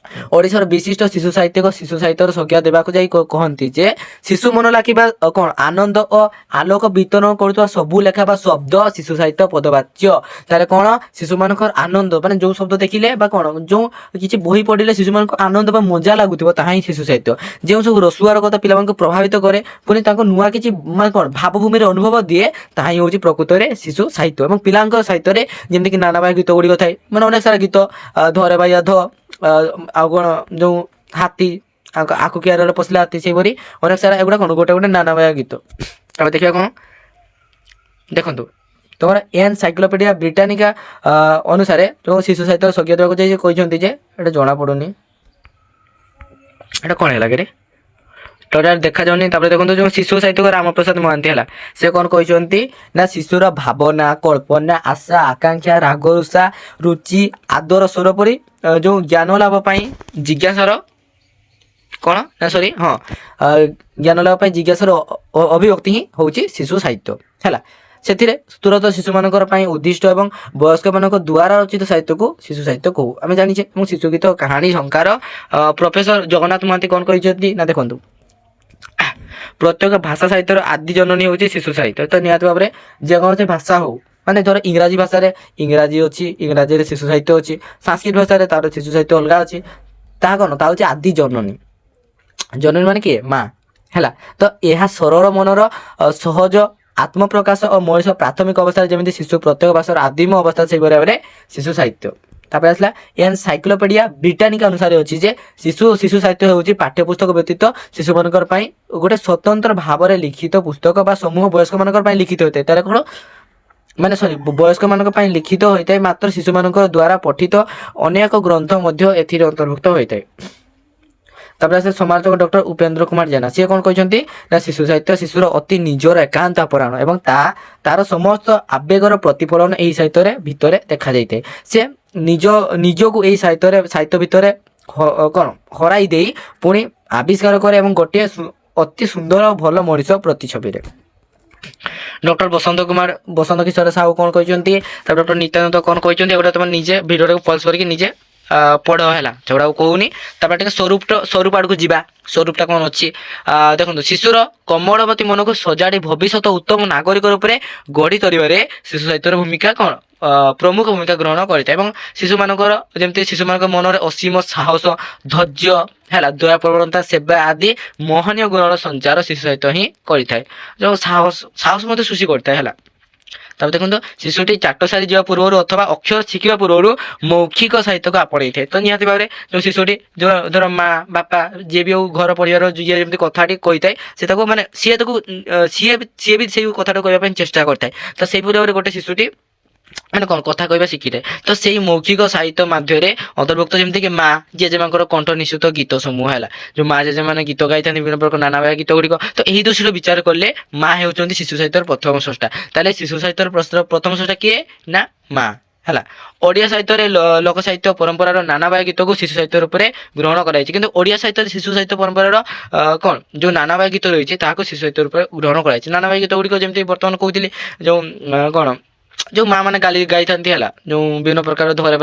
ଓଡ଼ିଶାର ବିଶିଷ୍ଟ ଶିଶୁ ସାହିତ୍ୟିକ ଶିଶୁ ସାହିତ୍ୟର ସଂଜ୍ଞା ଦେବାକୁ ଯାଇ କହନ୍ତି ଯେ ଶିଶୁ ମନ ଲାଖିବା କ'ଣ ଆନନ୍ଦ ଓ ଆଲୋକ ବିତରଣ କରୁଥିବା ସବୁ ଲେଖା ବା ଶବ୍ଦ ଶିଶୁ ସାହିତ୍ୟ ପଦବାଚ୍ୟ। ତାହେଲେ କ'ଣ ଶିଶୁମାନଙ୍କର ଆନନ୍ଦ ମାନେ ଯେଉଁ ଶବ୍ଦ ଦେଖିଲେ ବା କ'ଣ ଯେଉଁ କିଛି ବହି ପଢ଼ିଲେ ଶିଶୁମାନଙ୍କୁ ଆନନ୍ଦ ବା ମଜା ଲାଗୁଥିବ ତାହା ହିଁ ଶିଶୁ ସାହିତ୍ୟ। ଯେଉଁ ସବୁ ରସୁଆର କଥା ପିଲାମାନଙ୍କୁ ପ୍ରଭାବିତ କରେ, ପୁଣି ତାଙ୍କୁ ନୂଆ କିଛି ମାନେ କ'ଣ ଭାବଭୂମିର ଅନୁଭବ ଦିଏ, ତାହା ହିଁ ହେଉଛି ପ୍ରକୃତରେ ଶିଶୁ ସାହିତ୍ୟ। ଏବଂ ପିଲାଙ୍କ ସାହିତ୍ୟରେ ଯେମିତିକି ନାନାବାୟା ଗୀତ ଗୁଡ଼ିକ ଥାଏ, ମାନେ ଅନେକ ସାରା ଗୀତ, ଧରେ ବାୟା ଧ, ଆଉ କ'ଣ ଯେଉଁ ହାତୀ ଆଖୁ କିଆରୀରେ ପଶିଲା ହାତୀ, ସେଇପରି ଅନେକ ସାରା ଏଗୁଡ଼ା କ'ଣ ଗୋଟେ ନାନାବାୟା ଗୀତ। ତାପରେ ଦେଖିବା କ'ଣ ଦେଖନ୍ତୁ তোমার ଏନସାଇକ୍ଲୋପିଡ଼ିଆ ବ୍ରିଟାନିକା ଅନୁସାରେ ଯେଉଁ ଶିଶୁ ସାହିତ୍ୟ ସ୍ୱର୍ଗୀୟ ଦେବାକୁ ଯାଇ କହିଛନ୍ତି ଯେ ଏଇଟା ଜଣାପଡ଼ୁନି ଏଇଟା କ'ଣ ହେଲା କି ଟୋଟାଲ ଦେଖାଯାଉନି। ତାପରେ ଦେଖନ୍ତୁ ଯେଉଁ ଶିଶୁ ସାହିତ୍ୟକ ରାମପ୍ରସାଦ ମହାନ୍ତି ହେଲା ସେ କ'ଣ କହିଛନ୍ତି ନା ଶିଶୁର ଭାବନା କଳ୍ପନା ଆଶା ଆକାଂକ୍ଷା ରାଗ ରୁଷା ରୁଚି ଆଦର ସ୍ୱର ପରି ଯେଉଁ ଜ୍ଞାନ ଲାଭ ପାଇଁ ଜିଜ୍ଞାସାର କ'ଣ ନା ସରି ହଁ ଜ୍ଞାନ ଲାଭ ପାଇଁ ଜିଜ୍ଞାସାର ଅଭିବ୍ୟକ୍ତି ହିଁ ହେଉଛି ଶିଶୁ ସାହିତ୍ୟ ହେଲା। ସେଥିରେ ତୁରନ୍ତ ଶିଶୁମାନଙ୍କର ପାଇଁ ଉଦ୍ଦିଷ୍ଟ ଏବଂ ବୟସ୍କମାନଙ୍କ ଦ୍ୱାରା ରଚିତ ସାହିତ୍ୟକୁ ଶିଶୁ ସାହିତ୍ୟ କହୁ ଆମେ ଜାଣିଛେ। ଏବଂ ଶିଶୁ ଗୀତ କାହାଣୀ ଶଙ୍କାର ପ୍ରଫେସର ଜଗନ୍ନାଥ ମହାନ୍ତି କ'ଣ କହିଛନ୍ତି ନା ଦେଖନ୍ତୁ ପ୍ରତ୍ୟେକ ଭାଷା ସାହିତ୍ୟର ଆଦି ଜନନୀ ହେଉଛି ଶିଶୁ ସାହିତ୍ୟ। ତ ନିହାତି ଭାବରେ ଯେକୌଣସି ଭାଷା ହଉ ମାନେ ଧର ଇଂରାଜୀ ଭାଷାରେ ଇଂରାଜୀ ଅଛି ଇଂରାଜୀରେ ଶିଶୁ ସାହିତ୍ୟ ଅଛି ସାଂସ୍କୃତ ଭାଷାରେ ତାର ଶିଶୁ ସାହିତ୍ୟ ଅଲଗା ଅଛି ତାହା କ'ଣ ତାହା ହେଉଛି ଆଦି ଜନନୀ। ଜନନୀ ମାନେ କିଏ ମା ହେଲା। ତ ଏହା ସରଳ ମନର ସହଜ ଆତ୍ମପ୍ରକାଶ ଓ ମଣିଷ ପ୍ରାଥମିକ ଅବସ୍ଥାରେ ଯେମିତି ଶିଶୁ ପ୍ରତ୍ୟେକ ଭାଷାର ଆଦିମ ଅବସ୍ଥା ସେହିପରି ଭାବରେ ଶିଶୁ ସାହିତ୍ୟ। ତାପରେ ଆସିଲା ଏନସାଇକ୍ଲୋପିଡ଼ିଆ ବ୍ରିଟାନିକା ଅନୁସାରେ ଅଛି ଯେ ଶିଶୁ ସାହିତ୍ୟ ହେଉଛି ପାଠ୍ୟପୁସ୍ତକ ବ୍ୟତୀତ ଶିଶୁମାନଙ୍କର ପାଇଁ ଗୋଟେ ସ୍ୱତନ୍ତ୍ର ଭାବରେ ଲିଖିତ ପୁସ୍ତକ ବା ସମୂହ ବୟସ୍କମାନଙ୍କର ପାଇଁ ଲିଖିତ ହୋଇଥାଏ। ତାର କ'ଣ ମାନେ ସରି ବୟସ୍କମାନଙ୍କ ପାଇଁ ଲିଖିତ ହୋଇଥାଏ ମାତ୍ର ଶିଶୁମାନଙ୍କ ଦ୍ୱାରା ପଠିତ ଅନେକ ଗ୍ରନ୍ଥ ମଧ୍ୟ ଏଥିରେ ଅନ୍ତର୍ଭୁକ୍ତ ହୋଇଥାଏ। ତାପରେ ସେ ସମାଲୋଚକ ଡକ୍ଟର ଉପେନ୍ଦ୍ର କୁମାର ଜେନା ସିଏ କ'ଣ କହିଛନ୍ତି ନା ଶିଶୁ ସାହିତ୍ୟ ଶିଶୁର ଅତି ନିଜର ଏକାନ୍ତ ଆପରାଣ ଏବଂ ତାର ସମସ୍ତ ଆବେଗର ପ୍ରତିଫଳନ ଏହି ସାହିତ୍ୟରେ ଭିତରେ ଦେଖାଯାଇଥାଏ। ସେ ନିଜକୁ ଏହି ସାହିତ୍ୟ ଭିତରେ କ'ଣ ହରାଇ ଦେଇ ପୁଣି ଆବିଷ୍କାର କରେ ଏବଂ ଗୋଟିଏ ଅତି ସୁନ୍ଦର ଓ ଭଲ ମଣିଷ ପ୍ରତିଛବିରେ। ଡକ୍ଟର ବସନ୍ତ କିଶୋର ସାହୁ କ'ଣ କହିଛନ୍ତି ତାପରେ ଡକ୍ଟର ନିତ୍ୟାନନ୍ଦ କ'ଣ କହିଛନ୍ତି ଏଗୁଡ଼ା ତୁମେ ନିଜେ ଭିଡ଼ିଓଟାକୁ ପଲ୍ସ କରିକି ନିଜେ ପଢ଼ ହେଲା ସେଗୁଡ଼ାକୁ କହୁନି। ତାପରେ ଟିକେ ସ୍ୱରୂପ ଆଡ଼କୁ ଯିବା। ସ୍ୱରୂପଟା କ'ଣ ଅଛି ଦେଖନ୍ତୁ ଶିଶୁର କମଳବତୀ ମନକୁ ସଜାଡ଼ି ଭବିଷ୍ୟତ ଉତ୍ତମ ନାଗରିକ ରୂପରେ ଗଢ଼ି ତୋଳିବାରେ ଶିଶୁ ସାହିତ୍ୟର ଭୂମିକା କ'ଣ ପ୍ରମୁଖ ଭୂମିକା ଗ୍ରହଣ କରିଥାଏ ଏବଂ ଶିଶୁମାନଙ୍କର ଯେମିତି ଶିଶୁମାନଙ୍କ ମନରେ ଅସୀମ ସାହସ ଧୈର୍ଯ୍ୟ ହେଲା ଦୟା ପ୍ରବଣତା ସେବା ଆଦି ମହନୀୟ ଗୁଣର ସଞ୍ଚାର ଶିଶୁ ସାହିତ୍ୟ ହିଁ କରିଥାଏ। ଯେଉଁ ସାହସ ମଧ୍ୟ ସୃଷ୍ଟି କରିଥାଏ ହେଲା। ତାପରେ ଦେଖନ୍ତୁ ଶିଶୁଟି ଚାଟ ସାରି ଯିବା ପୂର୍ବରୁ ଅଥବା ଅକ୍ଷର ଶିଖିବା ପୂର୍ବରୁ ମୌଖିକ ସାହିତ୍ୟକୁ ଆପଣେଇଥାଏ। ତ ନିହାତି ଭାବରେ ଯେଉଁ ଶିଶୁଟି ଯେଉଁ ଧର ମା ବାପା ଯିଏ ବି ହଉ ଘର ପରିବାର ଯିଏ ଯେମିତି କଥାଟି କହିଥାଏ ସେ ତାକୁ ମାନେ ସିଏ ବି ସେଇ କଥାଟା କହିବା ପାଇଁ ଚେଷ୍ଟା କରିଥାଏ। ତ ସେଇପରି ଭାବରେ ଗୋଟେ ଶିଶୁଟି ମାନେ କ'ଣ କଥା କହିବା ଶିଖିଥାଏ। ତ ସେଇ ମୌଖିକ ସାହିତ୍ୟ ମଧ୍ୟରେ ଅନ୍ତର୍ଭୁକ୍ତ ଯେମିତିକି ମା ଜେଜେମାଙ୍କର କଣ୍ଠ ନିଃସୃତ ଗୀତ ସମୂହ ହେଲା ଯେଉଁ ମା ଜେଜେମାନେ ଗୀତ ଗାଇଥାନ୍ତି ବିଭିନ୍ନ ପ୍ରକାର ନାନା ବାୟା ଗୀତ ଗୁଡ଼ିକ। ତ ଏହି ଦୃଷ୍ଟିରୁ ବିଚାର କଲେ ମା ହେଉଛନ୍ତି ଶିଶୁ ସାହିତ୍ୟର ପ୍ରଥମ ସ୍ରଷ୍ଟା। ତାହେଲେ ଶିଶୁ ସାହିତ୍ୟର ପ୍ରଥମ ସ୍ରଷ୍ଟା କିଏ ନା ମା ହେଲା। ଓଡ଼ିଆ ସାହିତ୍ୟରେ ଲୋକ ସାହିତ୍ୟ ପରମ୍ପରାର ନାନା ବାୟା ଗୀତକୁ ଶିଶୁ ସାହିତ୍ୟ ରୂପରେ ଗ୍ରହଣ କରାଯାଇଛି କିନ୍ତୁ ଓଡ଼ିଆ ସାହିତ୍ୟରେ ଶିଶୁ ସାହିତ୍ୟ ପରମ୍ପରାର କ'ଣ ଯେଉଁ ନାନା ବାୟା ଗୀତ ରହିଛି ତାହାକୁ ଶିଶୁ ସାହିତ୍ୟ ରୂପରେ ଗ୍ରହଣ କରାଯାଇଛି। ନାନା ବାୟା ଗୀତ ଗୁଡ଼ିକ ଯେମିତି ବର୍ତ୍ତମାନ କହୁଥିଲି ଯେଉଁ କ'ଣ ଯେଉଁ ମା ମାନେ ଗାଲି ଗାଇଥାନ୍ତି ହେଲା ଯେଉଁ ବିଭିନ୍ନ ପ୍ରକାର ଧରା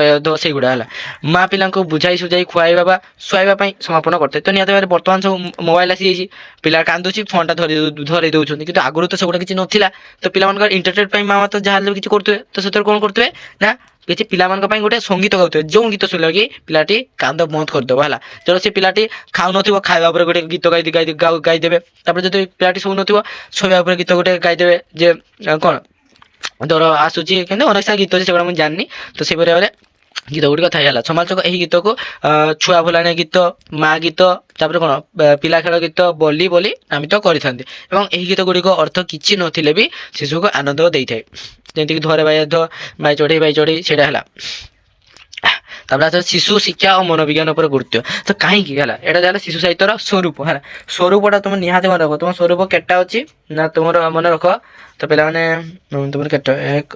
ସେଇଗୁଡ଼ା ହେଲା ମା ପିଲାଙ୍କୁ ବୁଝାଇ ସୁଝାଇ ଖୁଆଇବା ବା ଶୁଆଇବା ପାଇଁ ସମାପନ କରିଥାଏ। ତ ନିହାତି ଭାବରେ ବର୍ତ୍ତମାନ ସବୁ ମୋବାଇଲ ଆସିଯାଇଛି ପିଲା କାନ୍ଦୁଛି ଫୋନଟା ଧରେଇ ଦେଉଛନ୍ତି କିନ୍ତୁ ଆଗରୁ ତ ସେଗୁଡ଼ା କିଛି ନଥିଲା। ତ ପିଲାମାନଙ୍କର ଏଣ୍ଟରଟେନମେଣ୍ଟ ପାଇଁ ମା ତ ଯାହା ହେଲେ କିଛି କରୁଥିବେ ତ ସେଥିରେ କ'ଣ କରୁଥିବେ ନା କିଛି ପିଲାମାନଙ୍କ ପାଇଁ ଗୋଟେ ସଙ୍ଗୀତ ଗାଉଥିବେ ଯେଉଁ ଗୀତ ଶୁଣିଲା କି ପିଲାଟି କାନ୍ଦ ବନ୍ଦ କରିଦେବ ହେଲା। ଯଦି ସେ ପିଲାଟି ଖାଉନଥିବ ଖାଇବା ଉପରେ ଗୋଟେ ଗୀତ ଗାଇଦେବେ। ତାପରେ ଯଦି ପିଲାଟି ଶୋଉନଥିବ ଶୋଇବା ଉପରେ ଗୀତ ଗୋଟେ ଗାଇଦେବେ ଯେ କ'ଣ ଧର ଆସୁଛି କିନ୍ତୁ ଅନେକ ସାରା ଗୀତ ଅଛି ସେଗୁଡ଼ା ମୁଁ ଜାଣିନି। ତ ସେହିପରି ଭାବରେ ଗୀତ ଗୁଡ଼ିକ ଥାଏ ହେଲା। ସମାଲୋଚକ ଏହି ଗୀତକୁ ଛୁଆ ଭୁଲାଣିଆ ଗୀତ ମା ଗୀତ ତାପରେ କ'ଣ ପିଲା ଖେଳ ଗୀତ ବୋଲି ନାମିତ କରିଥାନ୍ତି ଏବଂ ଏହି ଗୀତ ଗୁଡ଼ିକ ଅର୍ଥ କିଛି ନଥିଲେ ବି ଶିଶୁକୁ ଆନନ୍ଦ ଦେଇଥାଏ ଯେମିତିକି ଧରେ ବାଇ ଚଢ଼େଇ ସେଇଟା ହେଲା। ତାପରେ ଆସିଲା ଶିଶୁ ଶିକ୍ଷା ଓ ମନୋବିଜ୍ଞାନ ଉପରେ ଗୁରୁତ୍ୱ। ତ କାହିଁକି ହେଲା ଏଇଟା ହେଲା ଶିଶୁ ସାହିତ୍ୟର ସ୍ୱରୂପ ହେଲା। ସ୍ୱରୂପଟା ତୁମେ ନିହାତି ମନେ ରଖ ତୁମ ସ୍ୱରୂପ କେତେଟା ଅଛି ନା ତୁମର ମନେ ରଖ। ତ ପିଲାମାନେ ତୁମର କେତେ 1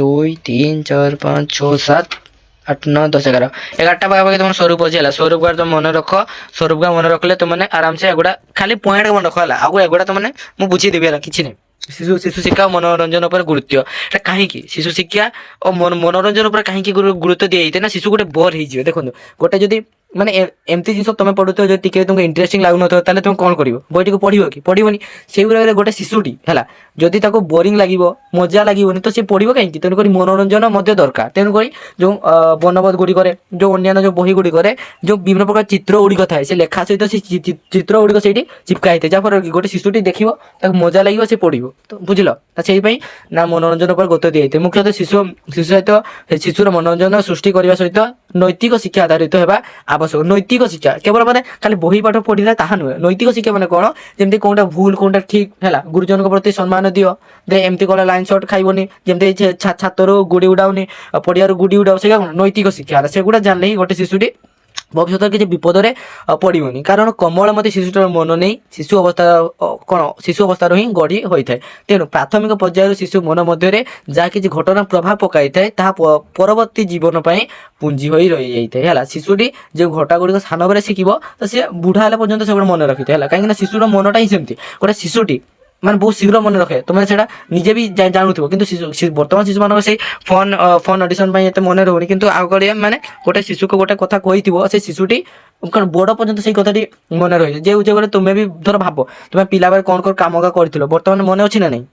2 3 4 5 6 7 8 9 10 11ଟା ପାଖାପାଖି ତୁମର ସ୍ୱରୂପ ଅଛି ହେଲା। ସ୍ୱରୂପ ତୁମେ ମନେ ରଖ। ସ୍ୱରୂପ ମନେ ରଖିଲେ ତୁମେ ଆରାମସେ ଏଗୁଡ଼ା ଖାଲି ପଏଣ୍ଟ ମନେ ରଖ ହେଲା। ଆଉ ଏଗୁଡ଼ା ତୁମେ ମୁଁ ବୁଝେଇଦେବି ହେଲା କିଛି ନାହିଁ। ଶିଶୁ ଶିକ୍ଷା ଓ ମନୋରଞ୍ଜନ ଉପରେ ଗୁରୁତ୍ୱ এটা କାହିଁକି ଶିଶୁ ଶିକ୍ଷା ଓ ମନୋରଞ୍ଜନ ଉପରେ କାହିଁକି ଗୁରୁତ୍ୱ ଦିଆଯାଇଥାଏ ନା ଶିଶୁ ଗୋଟେ ବୋର୍ ହେଇଯିବେ। ଦେଖନ୍ତୁ ଗୋଟେ ଯଦି ମାନେ ଏମିତି ଜିନିଷ ତୁମେ ପଢ଼ୁଥିବ ଯଦି ଟିକେ ତୁମକୁ ଇଣ୍ଟରେଷ୍ଟିଂ ଲାଗୁନଥିବ ତାହେଲେ ତୁମେ କ'ଣ କରିବ ବହିଟିକୁ ପଢ଼ିବ କି ପଢ଼ିବନି। ସେଇଭଳିଆ ଗୋଟେ ଶିଶୁଟି ହେଲା ଯଦି ତାକୁ ବୋରିଂ ଲାଗିବ ମଜା ଲାଗିବନି ତ ସେ ପଢ଼ିବ କାହିଁକି। ତେଣୁକରି ମନୋରଞ୍ଜନ ମଧ୍ୟ ଦରକାର। ତେଣୁକରି ଯେଉଁ ବର୍ଣ୍ଣବୋଧ ଗୁଡ଼ିକରେ ଯେଉଁ ଅନ୍ୟାନ୍ୟ ଯେଉଁ ବହି ଗୁଡ଼ିକରେ ଯେଉଁ ବିଭିନ୍ନ ପ୍ରକାର ଚିତ୍ର ଗୁଡ଼ିକ ଥାଏ ସେ ଲେଖା ସହିତ ସେ ଚିତ୍ର ଗୁଡ଼ିକ ସେଇଠି ଚିପକା ହେଇଥାଏ ଯାହାଫଳରେ କି ଗୋଟେ ଶିଶୁଟି ଦେଖିବ ତାକୁ ମଜା ଲାଗିବ ସେ ପଢ଼ିବ। ତ ବୁଝିଲ ତ ସେଇପାଇଁ ନା ମନୋରଞ୍ଜନ ଉପରେ ଗୁରୁତ୍ୱ ଦିଆଯାଇଥାଏ। ମୁଖ୍ୟତଃ ଶିଶୁ ସହିତ ଶିଶୁର ମନୋରଞ୍ଜନ ସୃଷ୍ଟି କରିବା ସହିତ ନୈତିକ ଶିକ୍ଷା ଆଧାରିତ ହେବା ଆବଶ୍ୟକ। ନୈତିକ ଶିକ୍ଷା କେବଳ ମାନେ ଖାଲି ବହି ପାଠ ପଢିଲେ ତାହା ନୁହେଁ। ନୈତିକ ଶିକ୍ଷା ମାନେ କ'ଣ, ଯେମିତି କୋଉଟା ଭୁଲ କୋଉଟା ଠିକ ହେଲା, ଗୁରୁଜନଙ୍କ ପ୍ରତି ସମ୍ମାନ ଦିଅ, ଏମିତି କଲେ ଲାଇନ ସଟ୍ ଖାଇବନି, ଯେମିତି ଛାତରୁ ଗୁଡ଼ି ଉଡାଉନି, ପଡ଼ିଆରୁ ଗୁଡ଼ି ଉଡାଉ, ସେଇଟା କ'ଣ ନୈତିକ ଶିକ୍ଷା ହେଲା। ସେଗୁଡ଼ା ଜାଣିଲେ ହିଁ ଗୋଟେ ଶିଶୁଟି ଭବିଷ୍ୟତରେ କିଛି ବିପଦରେ ପଡ଼ିବନି। କାରଣ କୋମଳମତି ଶିଶୁଟିର ମନ ନେଇ ଶିଶୁ ଅବସ୍ଥାରୁ ହିଁ ଗଢ଼ି ହୋଇଥାଏ। ତେଣୁ ପ୍ରାଥମିକ ପର୍ଯ୍ୟାୟରୁ ଶିଶୁ ମନ ମଧ୍ୟରେ ଯାହା କିଛି ଘଟଣା ପ୍ରଭାବ ପକାଇଥାଏ ତାହା ପରବର୍ତ୍ତୀ ଜୀବନ ପାଇଁ ପୁଞ୍ଜି ହୋଇ ରହିଯାଇଥାଏ ହେଲା। ଶିଶୁଟି ଯେଉଁ ଘଟଣା ଗୁଡ଼ିକ ସାନ ବେଳେ ଶିଖିବ ତ ସେ ବୁଢ଼ା ହେଲା ପର୍ଯ୍ୟନ୍ତ ସେଗୁଡ଼ା ମନେ ରଖିଥାଏ ହେଲା। କାହିଁକିନା ଶିଶୁର ମନଟା ହିଁ ସେମିତି, ଗୋଟେ ଶିଶୁଟି ମାନେ ବହୁତ ଶୀଘ୍ର ମନେ ରଖେ, ତମେ ସେଇଟା ନିଜେ ବି ଜାଣୁଥିବ। କିନ୍ତୁ ବର୍ତ୍ତମାନ ଶିଶୁମାନଙ୍କ ସେଇ ଫୋନ୍ ଅଡିସନ ପାଇଁ ଏତେ ମନେ ରହୁନି। କିନ୍ତୁ ଆଗରେ ମାନେ ଗୋଟେ ଶିଶୁକୁ ଗୋଟେ କଥା କହିଥିବ, ସେ ଶିଶୁଟି କ'ଣ ବଡ଼ ପର୍ଯ୍ୟନ୍ତ ସେଇ କଥାଟି ମନେ ରହିଛି। ଯେବେଳେ ତୁମେ ବି ଧର ଭାବ ତୁମେ ପିଲାବେଳେ କ'ଣ କାମ କରିଥିଲ, ବର୍ତ୍ତମାନ ମନେ ଅଛି ନା ନାହିଁ?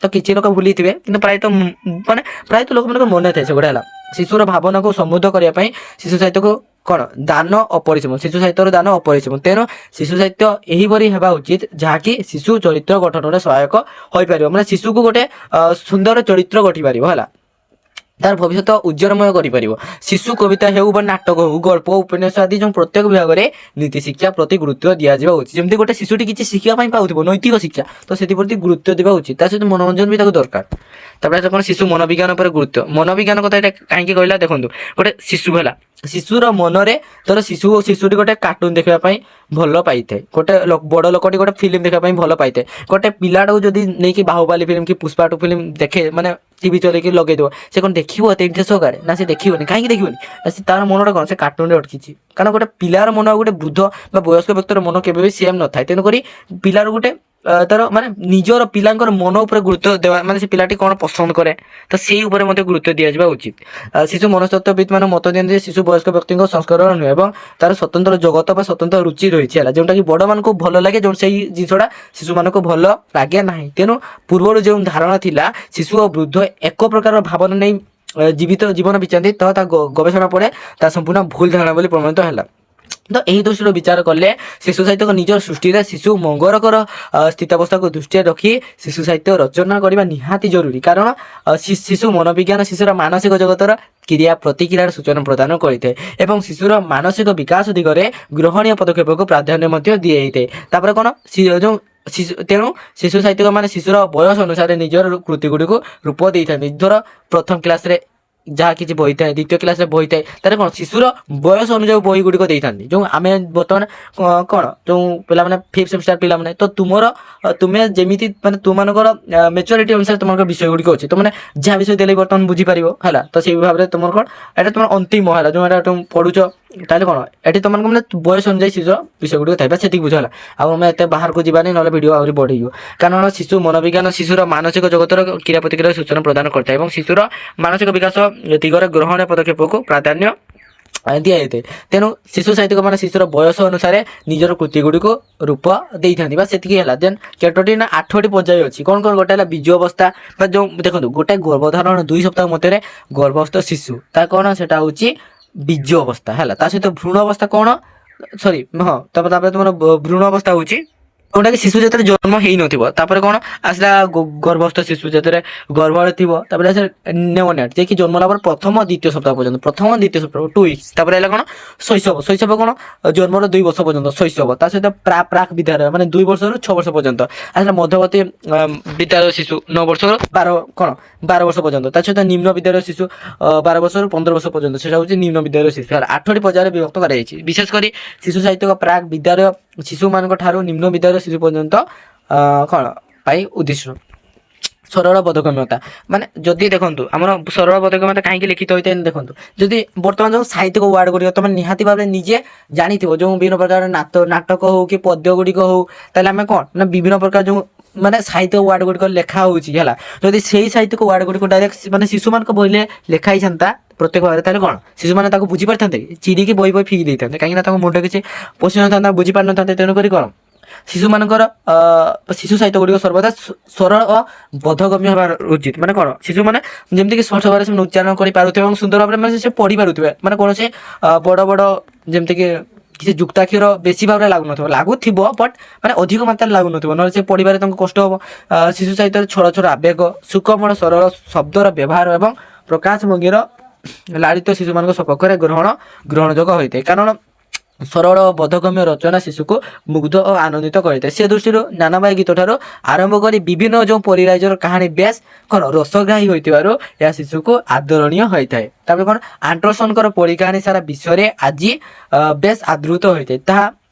ତ କିଛି ଲୋକ ଭୁଲିଥିବେ, କିନ୍ତୁ ପ୍ରାୟତଃ ଲୋକମାନଙ୍କର ମନେ ଥାଏ ସେଗୁଡ଼ା ହେଲା। ଶିଶୁର ଭାବନାକୁ ସମୃଦ୍ଧ କରିବା ପାଇଁ ଶିଶୁ ସାହିତ୍ୟକୁ କ'ଣ ଦାନ ଅପରିସୀମ, ଶିଶୁ ସାହିତ୍ୟର ଦାନ ଅପରିସୀମ। ତେଣୁ ଶିଶୁ ସାହିତ୍ୟ ଏହିପରି ହେବା ଉଚିତ ଯାହାକି ଶିଶୁ ଚରିତ୍ର ଗଠନରେ ସହାୟକ ହୋଇପାରିବ, ମାନେ ଶିଶୁକୁ ଗୋଟେ ସୁନ୍ଦର ଚରିତ୍ର ଗଢ଼ି ପାରିବ ହେଲା, ତାର ଭବିଷ୍ୟତ ଉଜ୍ଜଳମୟ କରିପାରିବ। ଶିଶୁ କବିତା ହେଉ ବା ନାଟକ ହେଉ, ଗଳ୍ପ, ଉପନ୍ୟାସ ଆଦି ଯେଉଁ ପ୍ରତ୍ୟେକ ବିଭାଗରେ ନୀତି ଶିକ୍ଷା ପ୍ରତି ଗୁରୁତ୍ୱ ଦିଆଯିବା ଉଚିତ। ଯେମିତି ଗୋଟେ ଶିଶୁଟି କିଛି ଶିଖିବା ପାଇଁ ପାଉଥିବ ନୈତିକ ଶିକ୍ଷା, ତ ସେଥିପ୍ରତି ଗୁରୁତ୍ୱ ଦେବା ଉଚିତ। ତା ସହିତ ମନୋରଞ୍ଜନ ବି ତାକୁ ଦରକାର। ତାପରେ କ'ଣ ଶିଶୁ ମନୋବିଜ୍ଞାନ ଉପରେ ଗୁରୁତ୍ୱ। ମନୋବିଜ୍ଞାନ କଥା ଏଇଟା କାହିଁକି କହିଲା ଦେଖନ୍ତୁ, ଗୋଟେ ଶିଶୁ ହେଲା, ଶିଶୁର ମନରେ ଧର ଶିଶୁଟି ଗୋଟେ କାର୍ଟୁନ ଦେଖିବା ପାଇଁ ଭଲ ପାଇଥାଏ, ଗୋଟେ ବଡ଼ ଲୋକଟି ଗୋଟେ ଫିଲ୍ମ ଦେଖିବା ପାଇଁ ଭଲ ପାଇଥାଏ। ଗୋଟେ ପିଲାଟାକୁ ଯଦି ନେଇକି ବାହୁବାଲି ଫିଲ୍ମ କି ପୁଷ୍ପା 2 ଫିଲ୍ମ ଦେଖେ, ମାନେ ଟିଭି ଚଲେଇକି ଲଗେଇଦେବ, ସେ କ'ଣ ଦେଖିବ ଏତେ ଇଣ୍ଟରେଷ୍ଟ ସହକାରେ? ନା ସେ ଦେଖିବନି। କାହିଁକି ଦେଖିବନି? ତାର ମନଟା କ'ଣ ସେ କାର୍ଟୁନରେ ଅଟକିଛି। କାରଣ ଗୋଟେ ପିଲାର ମନ ଆଉ ଗୋଟେ ବୃଦ୍ଧ ବା ବୟସ୍କ ବ୍ୟକ୍ତିର ମନ କେବେ ବି ସେମ୍ ନଥାଏ। ତେଣୁକରି ପିଲାର ଗୋଟେ ତାର ମାନେ ନିଜର ପିଲାଙ୍କର ମନ ଉପରେ ଗୁରୁତ୍ୱ ଦେବା, ମାନେ ସେ ପିଲାଟି କ'ଣ ପସନ୍ଦ କରେ ତ ସେଇ ଉପରେ ମଧ୍ୟ ଗୁରୁତ୍ୱ ଦିଆଯିବା ଉଚିତ। ଶିଶୁ ମନସ୍ତତ୍ତ୍ୱବିତ୍ ମାନେ ମତ ଦିଅନ୍ତି ଯେ ଶିଶୁ ବୟସ୍କ ବ୍ୟକ୍ତିଙ୍କ ସଂସ୍କରଣ ନୁହେଁ ଏବଂ ତାର ସ୍ୱତନ୍ତ୍ର ଜଗତ ବା ସ୍ୱତନ୍ତ୍ର ରୁଚି ରହିଛି ହେଲା, ଯେଉଁଟାକି ବଡ଼ମାନଙ୍କୁ ଭଲ ଲାଗେ, ଯେଉଁ ସେଇ ଜିନିଷଟା ଶିଶୁମାନଙ୍କୁ ଭଲ ଲାଗେ ନାହିଁ। ତେଣୁ ପୂର୍ବରୁ ଯେଉଁ ଧାରଣା ଥିଲା ଶିଶୁ ଓ ବୃଦ୍ଧ ଏକ ପ୍ରକାର ଭାବନା ନେଇ ଜୀବନ ବିଚାନ୍ତି, ତ ତା ଗବେଷଣା ପରେ ତା ସମ୍ପୂର୍ଣ୍ଣ ଭୁଲ ଧାରଣା ବୋଲି ପ୍ରମାଣିତ ହେଲା। ତ ଏହି ଦୃଷ୍ଟିରୁ ବିଚାର କଲେ ଶିଶୁ ସାହିତ୍ୟକ ନିଜର ସୃଷ୍ଟିରେ ଶିଶୁ ମଙ୍ଗରକର ସ୍ଥିତାବସ୍ଥାକୁ ଦୃଷ୍ଟିରେ ରଖି ଶିଶୁ ସାହିତ୍ୟ ରଚନା କରିବା ନିହାତି ଜରୁରୀ। କାରଣ ଶିଶୁ ମନୋବିଜ୍ଞାନ ଶିଶୁର ମାନସିକ ଜଗତର କ୍ରିୟା ପ୍ରତିକ୍ରିୟାର ସୂଚନା ପ୍ରଦାନ କରିଥାଏ ଏବଂ ଶିଶୁର ମାନସିକ ବିକାଶ ଦିଗରେ ଗ୍ରହଣୀୟ ପଦକ୍ଷେପକୁ ପ୍ରାଧାନ୍ୟ ମଧ୍ୟ ଦିଆଯାଇଥାଏ। ତାପରେ କ'ଣ ତେଣୁ ଶିଶୁ ସାହିତ୍ୟିକ ମାନେ ଶିଶୁର ବୟସ ଅନୁସାରେ ନିଜର କୃତି ଗୁଡ଼ିକୁ ରୂପ ଦେଇଥାନ୍ତି। ଧର ପ୍ରଥମ କ୍ଲାସରେ ଯାହା କିଛି ବହି ଥାଏ, ଦ୍ୱିତୀୟ କ୍ଲାସରେ ବହି ଥାଏ, ତାହେଲେ କ'ଣ ଶିଶୁର ବୟସ ଅନୁଯାୟୀ ବହି ଗୁଡ଼ିକ ଦେଇଥାନ୍ତି। ଯେଉଁ ଆମେ ବର୍ତ୍ତମାନ କ'ଣ ଯେଉଁ ପିଲାମାନେ 5th ସେମିଷ୍ଟାର ପିଲାମାନେ, ତ ତୁମେ ଯେମିତି ମାନେ ତୁମମାନଙ୍କର ମେଚୁରିଟି ଅନୁସାରେ ତୁମର ବିଷୟ ଗୁଡ଼ିକ ଅଛି, ତୁମେ ଯାହା ବିଷୟ ଦେଲେ ବର୍ତ୍ତମାନ ବୁଝିପାରିବ ହେଲା। ତ ସେଇ ଭାବରେ ତୁମର କ'ଣ ଏଇଟା ତୁମର ଅନ୍ତିମ ହେଲା, ଯେଉଁ ଏଇଟା ତୁମେ ପଢ଼ୁଛ, ତାହେଲେ କ'ଣ ଏଠି ତୁମମାନଙ୍କୁ ମାନେ ବୟସ ଅନୁଯାୟୀ ଶିଶୁର ବିଷୟ ଗୁଡ଼ିକ ଥାଏ, ସେତିକି ବୁଝ ହେଲା। ଆଉ ଆମେ ଏତେ ବାହାରକୁ ଯିବାନି, ନହେଲେ ଭିଡ଼ିଓ ଆହୁରି ବଢ଼ିଯିବ। କାରଣ ଶିଶୁ ମନୋବିଜ୍ଞାନ ଶିଶୁର ମାନସିକ ଜଗତର କ୍ରିୟା ପ୍ରତିକ୍ରିୟାର ସୂଚନା ପ୍ରଦାନ କରିଥାଏ ଏବଂ ଶିଶୁର ମାନସିକ ବିକାଶ ଦିଗରେ ଗ୍ରହଣୀୟ ପଦକ୍ଷେପକୁ ପ୍ରାଧାନ୍ୟ ଦିଆଯାଇଥାଏ। ତେଣୁ ଶିଶୁ ସାହିତ୍ୟିକ ମାନେ ଶିଶୁର ବୟସ ଅନୁସାରେ ନିଜର କୃତି ଗୁଡ଼ିକୁ ରୂପ ଦେଇଥାନ୍ତି, ବା ସେତିକି ହେଲା। ଦେନ୍ କେତୋଟି ନା 8ଟି ପର୍ଯ୍ୟାୟ ଅଛି। କ'ଣ ଗୋଟେ ହେଲା ବିଜୁ ଅବସ୍ଥା, ବା ଯେଉଁ ଦେଖନ୍ତୁ ଗୋଟେ ଗର୍ଭଧାରଣ 2 ସପ୍ତାହ ମଧ୍ୟରେ ଗର୍ଭସ୍ଥ ଶିଶୁ, ତା କ'ଣ ସେଟା ହେଉଛି ବିଜୁ ଅବସ୍ଥା ହେଲା। ତା ସହିତ ଭ୍ରୂଣ ଅବସ୍ଥା କ'ଣ, ତାପରେ ତୁମର ଭ୍ରୂଣ ଅବସ୍ଥା ହେଉଛି ଯେଉଁଟାକି ଶିଶୁ ଯେତେବେଳେ ଜନ୍ମ ହେଇନଥିବ। ତାପରେ କ'ଣ ଆସିଲା ଗର୍ଭସ୍ଥ ଶିଶୁ ଯେତେବେଳେ ଗର୍ଭରେ ଥିବ। ତାପରେ ଆସିଲା ନେଓନେଟ୍, ଯିଏକି ଜନ୍ମ ହେଲା ପରେ ପ୍ରଥମ ଦ୍ୱିତୀୟ ସପ୍ତାହ ପର୍ଯ୍ୟନ୍ତ, 2 weeks। ତାପରେ ହେଲା କ'ଣ ଶୈଶବ କ'ଣ ଜନ୍ମର 2 ବର୍ଷ ପର୍ଯ୍ୟନ୍ତ ଶୈଶବ। ତା ସହିତ ପ୍ରାକ୍ ବିଦ୍ୟାଳୟ ମାନେ 2 ବର୍ଷରୁ 6 ବର୍ଷ ପର୍ଯ୍ୟନ୍ତ। ଆସିଲା ମଧ୍ୟବର୍ତ୍ତୀ ବିଦ୍ୟାଳୟ ଶିଶୁ 9 ବର୍ଷରୁ 12 ବର୍ଷ ପର୍ଯ୍ୟନ୍ତ। ତା ସହିତ ନିମ୍ନ ବିଦ୍ୟାଳୟ ଶିଶୁ 12 ବର୍ଷରୁ 15 ବର୍ଷ ପର୍ଯ୍ୟନ୍ତ, ସେଟା ହେଉଛି ନିମ୍ନ ବିଦ୍ୟାଳୟ ଶିଶୁ ହେଲା। 8ଟି ପର୍ଯ୍ୟାୟରେ ବିଭକ୍ତ କରାଯାଇଛି। ବିଶେଷ କରି ଶିଶୁ ସାହିତ୍ୟିକ ପ୍ରାକ୍ ବିଦ୍ୟାଳୟ ଶିଶୁମାନଙ୍କ ଠାରୁ ନିମ୍ନ ବିଦ୍ୟାଳୟ ଶିଶୁ ପର୍ଯ୍ୟନ୍ତ କ'ଣ ପାଇଁ ଉଦ୍ଦିଷ୍ଟ। ସରଳ ବୋଧଗମ୍ୟତା ମାନେ ଯଦି ଦେଖନ୍ତୁ ଆମର ସରଳ ବୋଧଗମ୍ୟତା କାହିଁକି ଲିଖିତ ହୋଇଥାଏ, ଦେଖନ୍ତୁ ଯଦି ବର୍ତ୍ତମାନ ଯେଉଁ ସାହିତ୍ୟିକ ୱାର୍ଡ ଗୁଡ଼ିକ ତମେ ନିହାତି ଭାବରେ ନିଜେ ଜାଣିଥିବ, ଯେଉଁ ବିଭିନ୍ନ ପ୍ରକାର ନାଟକ ହଉ କି ପଦ୍ୟ ଗୁଡ଼ିକ ହଉ, ତାହେଲେ ଆମେ କ'ଣ ନା ବିଭିନ୍ନ ପ୍ରକାର ଯେଉଁ ମାନେ ସାହିତ୍ୟ ୱାର୍ଡ ଗୁଡ଼ିକ ଲେଖା ହେଉଛି ହେଲା, ଯଦି ସେଇ ସାହିତ୍ୟିକ ୱାର୍ଡ ଗୁଡ଼ିକ ଡାଇରେକ୍ଟ ମାନେ ଶିଶୁମାନଙ୍କ ବହିରେ ଲେଖା ହେଇଥାନ୍ତା ପ୍ରତ୍ୟେକ ଭାବରେ, ତାହେଲେ କ'ଣ ଶିଶୁମାନେ ତାକୁ ବୁଝିପାରିଥାନ୍ତେ? ଚିରିକି ବହି ଫିକି ଦେଇଥାନ୍ତେ, କାହିଁକିନା ତାଙ୍କ ମୁଣ୍ଡ କିଛି ପଶି ନଥାନ୍ତା, ବୁଝିପାରିନଥାନ୍ତେ। ତେଣୁକରି କ'ଣ ଶିଶୁମାନଙ୍କର ଶିଶୁ ସାହିତ୍ୟ ଗୁଡ଼ିକ ସର୍ବଦା ସରଳ ଓ ବୋଧଗମ୍ୟ ହେବା ଉଚିତ। ମାନେ କ'ଣ ଶିଶୁମାନେ ଯେମିତିକି ସ୍ପଷ୍ଟ ଭାବରେ ସେମାନେ ଉଚ୍ଚାରଣ କରିପାରୁଥିବେ ଏବଂ ସୁନ୍ଦର ଭାବରେ ମାନେ ସେ ପଢ଼ିପାରୁଥିବେ, ମାନେ କୌଣସି ବଡ଼ ଯେମିତିକି କିଛି ଯୁକ୍ତାକ୍ଷର ବେଶୀ ଭାବରେ ଲାଗୁଥିବ ବଟ୍ ମାନେ ଅଧିକ ମାତ୍ରାରେ ଲାଗୁନଥିବ, ନହେଲେ ସେ ପଢ଼ିବାରେ ତାଙ୍କୁ କଷ୍ଟ ହେବ। ଶିଶୁ ସାହିତ୍ୟରେ ଛୋଟ ଆବେଗ, ସୁକୋମଳ ସରଳ ଶବ୍ଦର ବ୍ୟବହାର ଏବଂ ପ୍ରକାଶ ଭଙ୍ଗୀର ଲାଳିତ ଶିଶୁମାନଙ୍କ ସପକ୍ଷରେ ଗ୍ରହଣଯୋଗ୍ୟ ହୋଇଥାଏ। କାରଣ ସରଳ ଓ ବୋଧଗମ୍ୟ ରଚନା ଶିଶୁକୁ ମୁଗ୍ଧ ଓ ଆନନ୍ଦିତ କରିଥାଏ। ସେ ଦୃଷ୍ଟିରୁ ନାନାବାଇ ଗୀତ ଠାରୁ ଆରମ୍ଭ କରି ବିଭିନ୍ନ ଯେଉଁ ପରିରାଜ୍ୟର କାହାଣୀ ବେଶ କଣ ରସଗ୍ରାହୀ ହୋଇଥିବାରୁ ଏହା ଶିଶୁକୁ ଆଦରଣୀୟ ହୋଇଥାଏ। ତାପରେ କଣ ଆଣ୍ଡରସନଙ୍କର ପରୀ କାହାଣୀ ସାରା ବିଶ୍ୱରେ ଆଜି ବେଶ ଆଦୃତ ହୋଇଥାଏ। ତାହା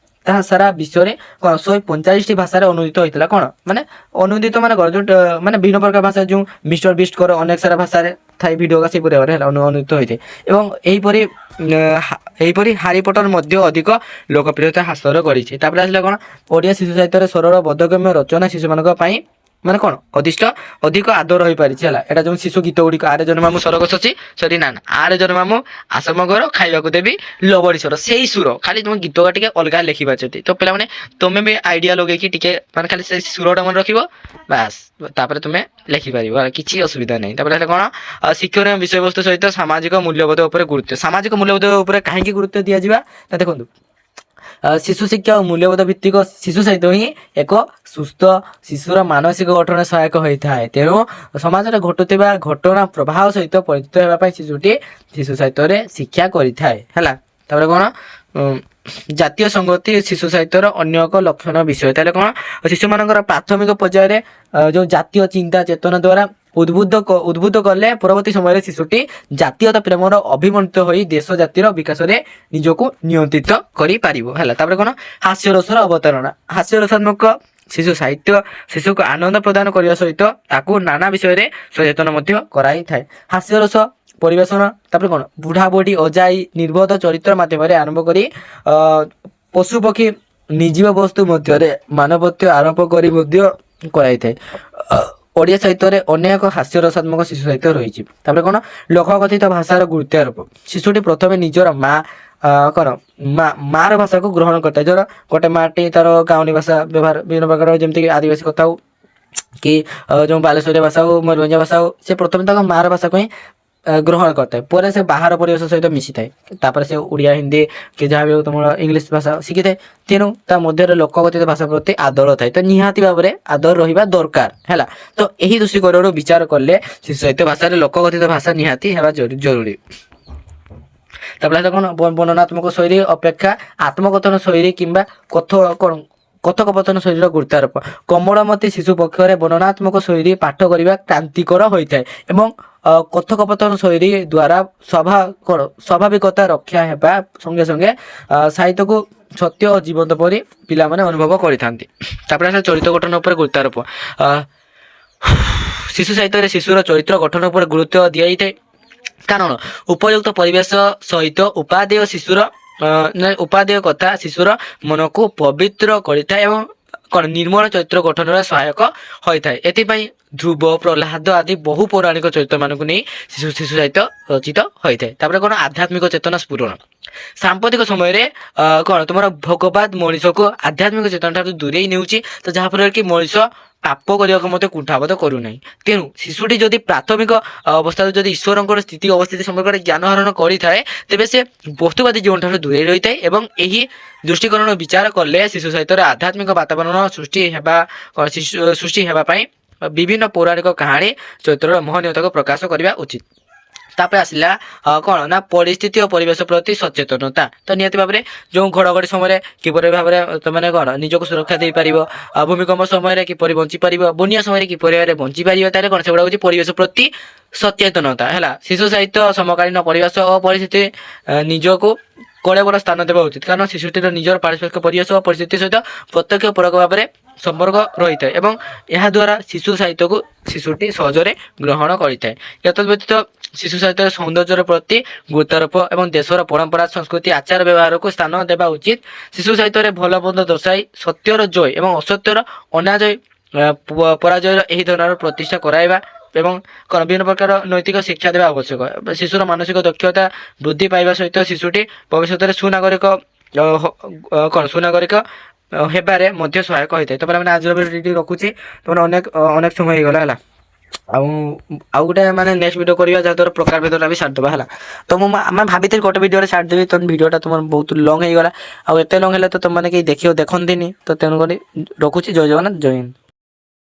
ତାହା ସାରା ବିଶ୍ୱରେ କଣ 145ଟି ଭାଷାରେ ଅନୁଦିତ ହୋଇଥିଲା। କଣ ମାନେ ଅନୁଦିତ ମାନେ କଣ ଯୋଉ ମାନେ ବିଭିନ୍ନ ପ୍ରକାର ଭାଷା ଯୋଉ ମିଷ୍ଟର ବିଷ୍ଟ କର ଅନେକ ସାରା ଭାଷାରେ ଥାଇ ଭିଡ଼ିଓ ସେହିପରି ଭାବରେ ହେଲା ଅନୁଦିତ ହୋଇଥାଏ। ଏବଂ ଏହିପରି ହାରି ପଟର ମଧ୍ୟ ଅଧିକ ଲୋକପ୍ରିୟତା ହାସଲ କରିଛି। ତାପରେ ଆସିଲା କଣ ଓଡ଼ିଆ ଶିଶୁ ସାହିତ୍ୟରେ ସରଳ ବୋଧଗମ୍ୟ ରଚନା ଶିଶୁମାନଙ୍କ ପାଇଁ ମାନେ କଣ ଅଧିକ ଆଦର ହୋଇପାରିଛି ହେଲା। ଏଟା ଯୋଉ ଶିଶୁ ଗୀତ ଗୁଡ଼ିକ ଆରେ ଜନ୍ମାମୁ ସରଗ ଶଶୀ ସରି ନା ଆରେ ଜନ୍ମାମୁ ଆସମଗର ଖାଇବାକୁ ଦେବି ଲବଣୀ ସ୍ୱର ସେଇ ସୁର ଖାଲି ତୁମ ଗୀତ ଟିକେ ଅଲଗା ଲେଖିପାରୁଛନ୍ତି। ତ ପିଲାମାନେ ତୁମେ ବି ଆଇଡ଼ିଆ ଲଗେଇକି ଟିକେ ମାନେ ଖାଲି ସେ ସୁରଟା ମନେ ରଖିବ ବାସ୍ ତାପରେ ତୁମେ ଲେଖିପାରିବ କିଛି ଅସୁବିଧା ନାହିଁ। ତାପରେ ହେଲେ କଣ ଶିକ୍ଷଣୀୟ ବିଷୟବସ୍ତୁ ସହିତ ସାମାଜିକ ମୂଲ୍ୟବୋଧ ଉପରେ ଗୁରୁତ୍ୱ ସାମାଜିକ ମୂଲ୍ୟବୋଧ ଉପରେ କାହିଁକି ଗୁରୁତ୍ୱ ଦିଆଯିବା ନା ଦେଖନ୍ତୁ ଶିଶୁ ଶିକ୍ଷା ଓ ମୂଲ୍ୟବୋଧ ଭିତ୍ତିକ ଶିଶୁ ସାହିତ୍ୟ ହିଁ ଏକ ସୁସ୍ଥ ଶିଶୁର ମାନସିକ ଗଠନ ସହାୟକ ହୋଇଥାଏ। ତେଣୁ ସମାଜରେ ଘଟୁଥିବା ଘଟଣା ପ୍ରବାହ ସହିତ ପରିଚିତ ହେବା ପାଇଁ ଶିଶୁଟି ଶିଶୁ ସାହିତ୍ୟରେ ଶିକ୍ଷା କରିଥାଏ ହେଲା। ତାପରେ କଣ ଜାତୀୟ ସଂଗତି ଶିଶୁ ସାହିତ୍ୟର ଅନ୍ୟ ଏକ ଲକ୍ଷଣ ବିଷୟ ତାହେଲେ କଣ ଶିଶୁମାନଙ୍କର ପ୍ରାଥମିକ ପର୍ଯ୍ୟାୟରେ ଯୋଉ ଜାତୀୟ ଚିନ୍ତା ଚେତନା ଦ୍ୱାରା ଉଦ୍ବୁଦ୍ଧ କଲେ ପରବର୍ତ୍ତୀ ସମୟରେ ଶିଶୁଟି ଜାତୀୟତା ପ୍ରେମର ଅଭିମନ୍ତିତ ହୋଇ ଦେଶ ଜାତିର ବିକାଶରେ ନିଜକୁ ନିୟନ୍ତ୍ରିତ କରିପାରିବ ହେଲା। ତାପରେ କଣ ହାସ୍ୟରସର ଅବତାରଣା ହାସ୍ୟରସାତ୍ମକ ଶିଶୁ ସାହିତ୍ୟ ଶିଶୁକୁ ଆନନ୍ଦ ପ୍ରଦାନ କରିବା ସହିତ ତାକୁ ନାନା ବିଷୟରେ ସଚେତନ ମଧ୍ୟ କରାଇଥାଏ। ହାସ୍ୟରସ ପରିବେଷଣ ତାପରେ କଣ ବୁଢା ବୁଢୀ ଅଜାଇ ନିର୍ବୋଧ ଚରିତ୍ର ମାଧ୍ୟମରେ ଆରମ୍ଭ କରି ପଶୁ ପକ୍ଷୀ ନିର୍ଜୀବ ବସ୍ତୁ ମଧ୍ୟରେ ମାନବତ୍ୟ ଆରୋପ କରି ମଧ୍ୟ କରାଇଥାଏ। ଓଡ଼ିଆ ସାହିତ୍ୟରେ ଅନେକ ହାସ୍ୟରସାତ୍ମକ ଶିଶୁ ସାହିତ୍ୟ ରହିଛି। ତାପରେ କଣ ଲୋକକଥିତ ଭାଷାର ଗୁରୁତ୍ୱ ଆରୋପ ଶିଶୁଟି ପ୍ରଥମେ ନିଜର କଣ ମାର ଭାଷାକୁ ଗ୍ରହଣ କରିଥାଏ। ଧର ଗୋଟେ ମାଟି ତାର ଗାଉଁଲି ଭାଷା ବ୍ୟବହାର ବିଭିନ୍ନ ପ୍ରକାର ଯେମିତିକି ଆଦିବାସୀ କଥା ହଉ କି ଯୋଉ ବାଲେଶ୍ୱରୀଆ ଭାଷା ହଉ ମୟୂରଭଞ୍ଜିଆ ଭାଷା ହଉ ସେ ପ୍ରଥମେ ତାଙ୍କ ମାର ଭାଷାକୁ ହିଁ ଗ୍ରହଣ କରିଥାଏ। ପରେ ସେ ବାହାର ପରିବେଶ ସହିତ ମିଶିଥାଏ। ତାପରେ ସେ ଓଡ଼ିଆ ହିନ୍ଦୀ କି ଯାହା ବି ହଉ ତମର ଇଂଲିଶ ଭାଷା ଶିଖିଥାଏ। ତେଣୁ ତା ମଧ୍ୟରେ ଲୋକକଥିତ ଭାଷା ପ୍ରତି ଆଦର ଥାଏ। ତ ନିହାତି ଭାବରେ ଆଦର ରହିବା ଦରକାର ହେଲା। ତ ଏହି ଦୃଷ୍ଟିକୋଣରୁ ବିଚାର କଲେ ଶିଶୁ ସାହିତ୍ୟ ଭାଷାରେ ଲୋକକଥିତ ଭାଷା ନିହାତି ହେବା ଜରୁରୀ। ତାପରେ କଣ ବର୍ଣ୍ଣନାତ୍ମକ ଶୈଳୀ ଅପେକ୍ଷା ଆତ୍ମକଥନ ଶୈଳୀ କିମ୍ବା କଥୋପକଥନ ଶୈଳୀର ଗୁରୁତ୍ୱ ଆରୋପ କୋମଳମତି ଶିଶୁ ପକ୍ଷରେ ବର୍ଣ୍ଣନାତ୍ମକ ଶୈଳୀ ପାଠ କରିବା କ୍ରାନ୍ତିକର ହୋଇଥାଏ ଏବଂ କଥୋପକଥନ ଶୈଳୀ ଦ୍ୱାରା ସ୍ୱାଭାବିକତା ରକ୍ଷା ହେବା ସଙ୍ଗେ ସଙ୍ଗେ ସାହିତ୍ୟକୁ ସତ୍ୟ ଓ ଜୀବନ୍ତ ପରି ପିଲାମାନେ ଅନୁଭବ କରିଥାନ୍ତି। ତାପରେ ଚରିତ୍ର ଗଠନ ଉପରେ ଗୁରୁତ୍ୱ ଆରୋପ ଶିଶୁ ସାହିତ୍ୟରେ ଶିଶୁର ଚରିତ୍ର ଗଠନ ଉପରେ ଗୁରୁତ୍ୱ ଦିଆଯାଇଥାଏ। କାରଣ ଉପଯୁକ୍ତ ପରିବେଶ ସହିତ ଉପାଦେୟ କଥା ଶିଶୁର ମନକୁ ପବିତ୍ର କରିଥାଏ ଏବଂ କଣ ନିର୍ମଳ ଚରିତ୍ର ଗଠନରେ ସହାୟକ ହୋଇଥାଏ। ଏଥିପାଇଁ ଧ୍ରୁବ ପ୍ରହ୍ଲାଦ ଆଦି ବହୁ ପୌରାଣିକ ଚରିତ୍ର ମାନଙ୍କୁ ନେଇ ଶିଶୁ ସାହିତ୍ୟ ରଚିତ ହୋଇଥାଏ। ତାପରେ କଣ ଆଧ୍ୟାତ୍ମିକ ଚେତନା ସ୍ଫୁରଣ ସାମ୍ପ୍ରତିକ ସମୟରେ କଣ ତୁମର ଭୋଗବାଦ ମଣିଷକୁ ଆଧ୍ୟାତ୍ମିକ ଚେତନା ଠାରୁ ଦୂରେଇ ନେଉଛି। ତ ଯାହାଫଳରେ କି ମଣିଷ ପାପ କରିବାକୁ ମଧ୍ୟ କୁଣ୍ଠାବୋଧ କରୁନାହିଁ। ତେଣୁ ଶିଶୁଟି ଯଦି ପ୍ରାଥମିକ ଅବସ୍ଥାରେ ଯଦି ଈଶ୍ୱରଙ୍କର ସ୍ଥିତି ଅବସ୍ଥିତି ସମ୍ପର୍କରେ ଜ୍ଞାନ ହରଣ କରିଥାଏ ତେବେ ସେ ବସ୍ତୁବାଦୀ ଜୀବନଠାରୁ ଦୂରେଇ ରହିଥାଏ ଏବଂ ଏହି ଦୃଷ୍ଟିକୋଣ ବିଚାର କଲେ ଶିଶୁ ସାହିତ୍ୟରେ ଆଧ୍ୟାତ୍ମିକ ବାତାବରଣ ସୃଷ୍ଟି ହେବା ପାଇଁ ବିଭିନ୍ନ ପୌରାଣିକ କାହାଣୀ ଚରିତ୍ରର ମହନୀୟତାକୁ ପ୍ରକାଶ କରିବା ଉଚିତ। ତାପରେ ଆସିଲା କଣ ନା ପରିସ୍ଥିତି ଓ ପରିବେଶ ପ୍ରତି ସଚେତନତା। ତ ନିହାତି ଭାବରେ ଯୋଉ ଘଡ଼ଘଡ଼ି ସମୟରେ କିପରି ଭାବରେ ତମାନେ କଣ ନିଜକୁ ସୁରକ୍ଷା ଦେଇପାରିବ ଭୂମିକମ୍ପ ସମୟରେ କିପରି ବଞ୍ଚିପାରିବ ବନ୍ୟା ସମୟରେ କିପରି ଭାବରେ ବଞ୍ଚିପାରିବ ତାହେଲେ କଣ ସେଗୁଡ଼ା ହେଉଛି ପରିବେଶ ପ୍ରତି ସଚେତନତା ହେଲା। ଶିଶୁ ସାହିତ୍ୟ ସମକାଳୀନ ପରିବେଶ ଓ ପରିସ୍ଥିତି ନିଜକୁ କଳେବର ସ୍ଥାନ ଦେବା ଉଚିତ କାରଣ ଶିଶୁଟିର ନିଜର ପାରିପାର୍ଶ୍ୱିକ ପରିବେଶ ଓ ପରିସ୍ଥିତି ସହିତ ପ୍ରତ୍ୟକ୍ଷ ପରୋକ୍ଷ ଭାବରେ ସମ୍ପର୍କ ରହିଥାଏ ଏବଂ ଏହା ଦ୍ୱାରା ଶିଶୁ ସାହିତ୍ୟକୁ ଶିଶୁଟି ସହଜରେ ଗ୍ରହଣ କରିଥାଏ। ଏତଦବ୍ୟତୀତ ଶିଶୁ ସାହିତ୍ୟର ସୌନ୍ଦର୍ଯ୍ୟର ପ୍ରତି ଗୁରୁତ୍ୱାରୋପ ଏବଂ ଦେଶର ପରମ୍ପରା ସଂସ୍କୃତି ଆଚାର ବ୍ୟବହାରକୁ ସ୍ଥାନ ଦେବା ଉଚିତ। ଶିଶୁ ସାହିତ୍ୟରେ ଭଲ ମନ୍ଦ ଦର୍ଶାଇ ସତ୍ୟର ଜୟ ଏବଂ ଅସତ୍ୟର ଅନାଜୟ ପରାଜୟର ଏହି ଧରଣର ପ୍ରତିଷ୍ଠା କରାଇବା ଏବଂ କଣ ବିଭିନ୍ନ ପ୍ରକାର ନୈତିକ ଶିକ୍ଷା ଦେବା ଆବଶ୍ୟକ। ଶିଶୁର ମାନସିକ ଦକ୍ଷତା ବୃଦ୍ଧି ପାଇବା ସହିତ ଶିଶୁଟି ଭବିଷ୍ୟତରେ ସୁନାଗରିକ ହେବାରେ ମଧ୍ୟ ସହାୟକ ହୋଇଥାଏ। ତାପରେ ଆମେ ଆଜିର ଭିଡ଼ିଓ ରଖୁଛି ତମର ଅନେକ ସମୟ ହେଇଗଲା ହେଲା। ଆଉ ଗୋଟେ ମାନେ ନେକ୍ସଟ ଭିଡ଼ିଓ କରିବା ଯାହାଦ୍ୱାରା ପ୍ରକାର ଭେଦଟା ବି ସାରିଦେବା ହେଲା। ତ ଆମେ ଭାବିଥିଲି ଗୋଟେ ଭିଡ଼ିଓରେ ସାରିଦେବି ତ ଭିଡ଼ିଓଟା ତୁମର ବହୁତ ଲଙ୍ଗ ହେଇଗଲା ଆଉ ଏତେ ଲଙ୍ଗ ହେଲେ ତ ତୁମମାନେ କେହି ଦେଖନ୍ତିନି ତ ତେଣୁକରି ରଖୁଛି। ଜୟ ଜଗନ୍ନାଥ ଜୟ ହିନ୍ଦ।